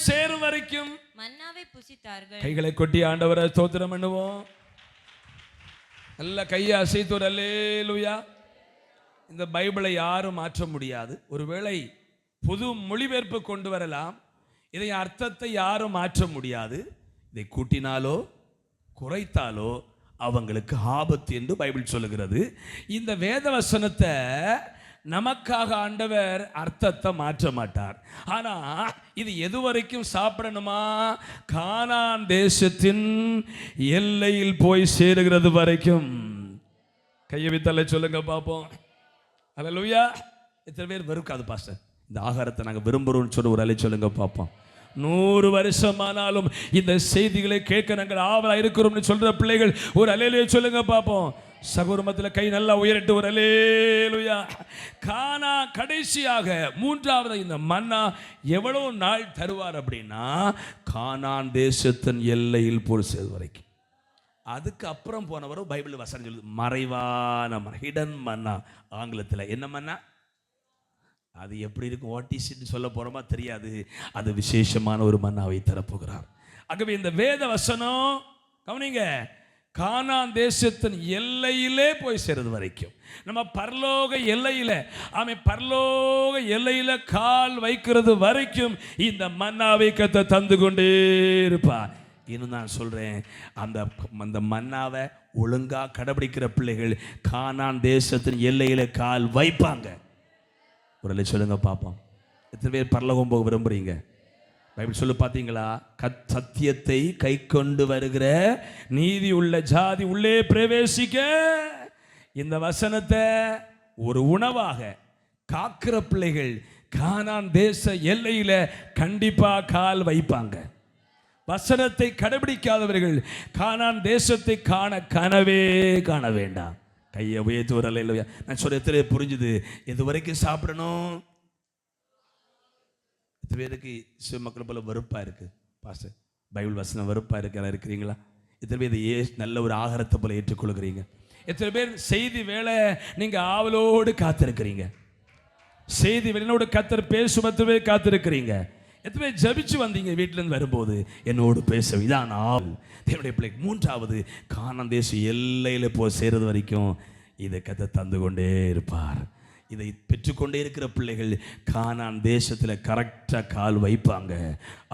சேரும் வரைக்கும் மன்னாவை புசித்தார்கள். கைகளை கொட்டி ஆண்டவரை ஸ்தோத்திரம் பண்ணுவோம். நல்ல கையை அசைத்து அல்லேலூயா. இந்த பைபிளை யாரும் மாற்ற முடியாது. ஒருவேளை புது மொழிபெயர்ப்பு கொண்டு வரலாம், இதை அர்த்தத்தை யாரும் மாற்ற முடியாது. இதை கூட்டினாலோ குறைத்தாலோ அவங்களுக்கு ஆபத்து என்று பைபிள் சொல்லுகிறது. இந்த வேத வசனத்தை நமக்காக ஆண்டவர் அர்த்தத்தை மாற்ற மாட்டார். ஆனா இது எது வரைக்கும் சாப்பிடணுமா? கானான் தேசத்தின் எல்லையில் போய் சேருகிறது வரைக்கும். கையை வித்தல்ல சொல்லுங்க பாப்போம். அல்லேலூயா. எத்தனை பேர் வெறுக்காது பாஸ்டர் இந்த ஆகாரத்தை நாங்கள் விரும்புகிறோம்னு சொல்லி ஒரு அலை சொல்லுங்க பார்ப்போம். 100 வருஷமானாலும் இந்த செய்திகளை கேட்க நாங்கள் ஆவலாக இருக்கிறோம்னு சொல்ற பிள்ளைகள் ஒரு அலையிலே சொல்லுங்க பார்ப்போம். சகோதரத்தில் கை நல்லா உயரட்டு ஒரு அலேலுயா. கானா கடைசியாக மூன்றாவது இந்த மன்னா எவ்வளவு நாள் தருவார் அப்படின்னா, கானான் தேசத்தின் எல்லையில் போய் சேர்வது வரைக்கும். அதுக்கு அப்புறம் போனவரும் பைபிள் வசனம் சொல்லுது, மறைவான ஹிடன் மன்னா. ஆங்கிலத்தில் என்ன மன்னா? அது எப்படி இருக்கும், வாட் இஸ் இட் சொல்ல போறோமா தெரியாது. அது விசேஷமான ஒரு மன்னாவை தரப்போகிறார். ஆகவே இந்த வேத வசனம் கவனிங்க, கானான் தேசத்தின் எல்லையிலே போய் சேருவது வரைக்கும், நம்ம பரலோக எல்லையில பரலோக எல்லையில கால் வைக்கிறது வரைக்கும் இந்த மன்னாவை கர்த்தர் தந்து கொண்டே இருப்பார். இன்னும் நான் சொல்கிறேன், அந்த மன்னாவை ஒழுங்காக கடைபிடிக்கிற பிள்ளைகள் கானான் தேசத்தின் எல்லையில் கால் வைப்பாங்க. ஒரு சொல்லுங்க பார்ப்போம். எத்தனை பேர் பரலோகம் போக விரும்புகிறீங்க? பைபிள் சொல்லு பார்த்தீங்களா? சத்தியத்தை கை கொண்டு வருகிற நீதி உள்ள ஜாதி உள்ளே பிரவேசிக்க. இந்த வசனத்தை ஒரு உணவாக காக்கிற பிள்ளைகள் கானான் தேச எல்லையில கண்டிப்பா கால் வைப்பாங்க. வசனத்தை கடைபிடிக்காதவர்கள் கானான் தேசத்தை கனவே காண வேண்டாம். கையை உயர்த்தி வரல இல்லையா? நான் சொல்ல எத்தனை புரிஞ்சுது? இது வரைக்கும் சாப்பிடணும். எத்தனை பேருக்கு மக்கள் போல வெறுப்பா இருக்கு பாஸ்டர், பைபிள் வசனம் வெறுப்பா இருக்கு இருக்கிறீங்களா? எத்தனை பேர் நல்ல ஒரு ஆகாரத்தை போல ஏற்றுக்கொள்கிறீங்க? எத்தனை பேர் செய்தி வேலை நீங்க ஆவலோடு காத்திருக்கிறீங்க? செய்தி வேலையோடு கத்தர் பேசுமத்துவே காத்திருக்கிறீங்க? எத்தனை பேர் ஜபிச்சு வந்தீங்க வீட்டிலேருந்து வரும்போது என்னோடு பேச? இதான் ஆள் தேவனுடைய பிள்ளை. மூன்றாவது, கானான் தேச எல்லையில் போய் சேர்றது வரைக்கும் இதை கத்த தந்து கொண்டே இருப்பார். இதை பெற்றுக்கொண்டே இருக்கிற பிள்ளைகள் கானான் தேசத்தில் கரெக்டாக கால் வைப்பாங்க.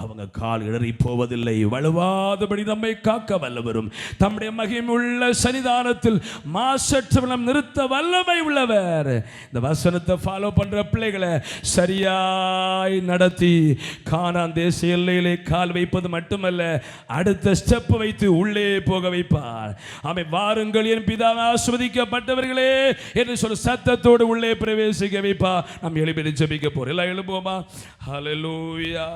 அவங்க கால் இடறி போவதில்லை. வலுவாதபடி நம்மை காக்க வல்லவரும் தம்முடைய மகிமையுள்ள சன்னிதானத்தில் மாசற்றவனம் நிறுத்த வல்லமை உள்ளவர். இந்த வசனத்தை ஃபாலோ பண்ற பிள்ளைகளை சரியாய் நடத்தி கானான் தேச எல்லையிலே கால் வைப்பது மட்டுமல்ல, அடுத்த ஸ்டெப் வைத்து உள்ளே போக வைப்பார். ஆமென். வாருங்கள் என் பிதாவால் ஆசீர்வதிக்கப்பட்டவர்களே என்று சொல்ல சத்தத்தோடு உள்ளே பிரவேசிக்க வைப்பா. நாம் எழுப்பி ஜெபிக்க போறோம். எல்லாம் எழுப்புவோமா? ஹல்லேலூயா.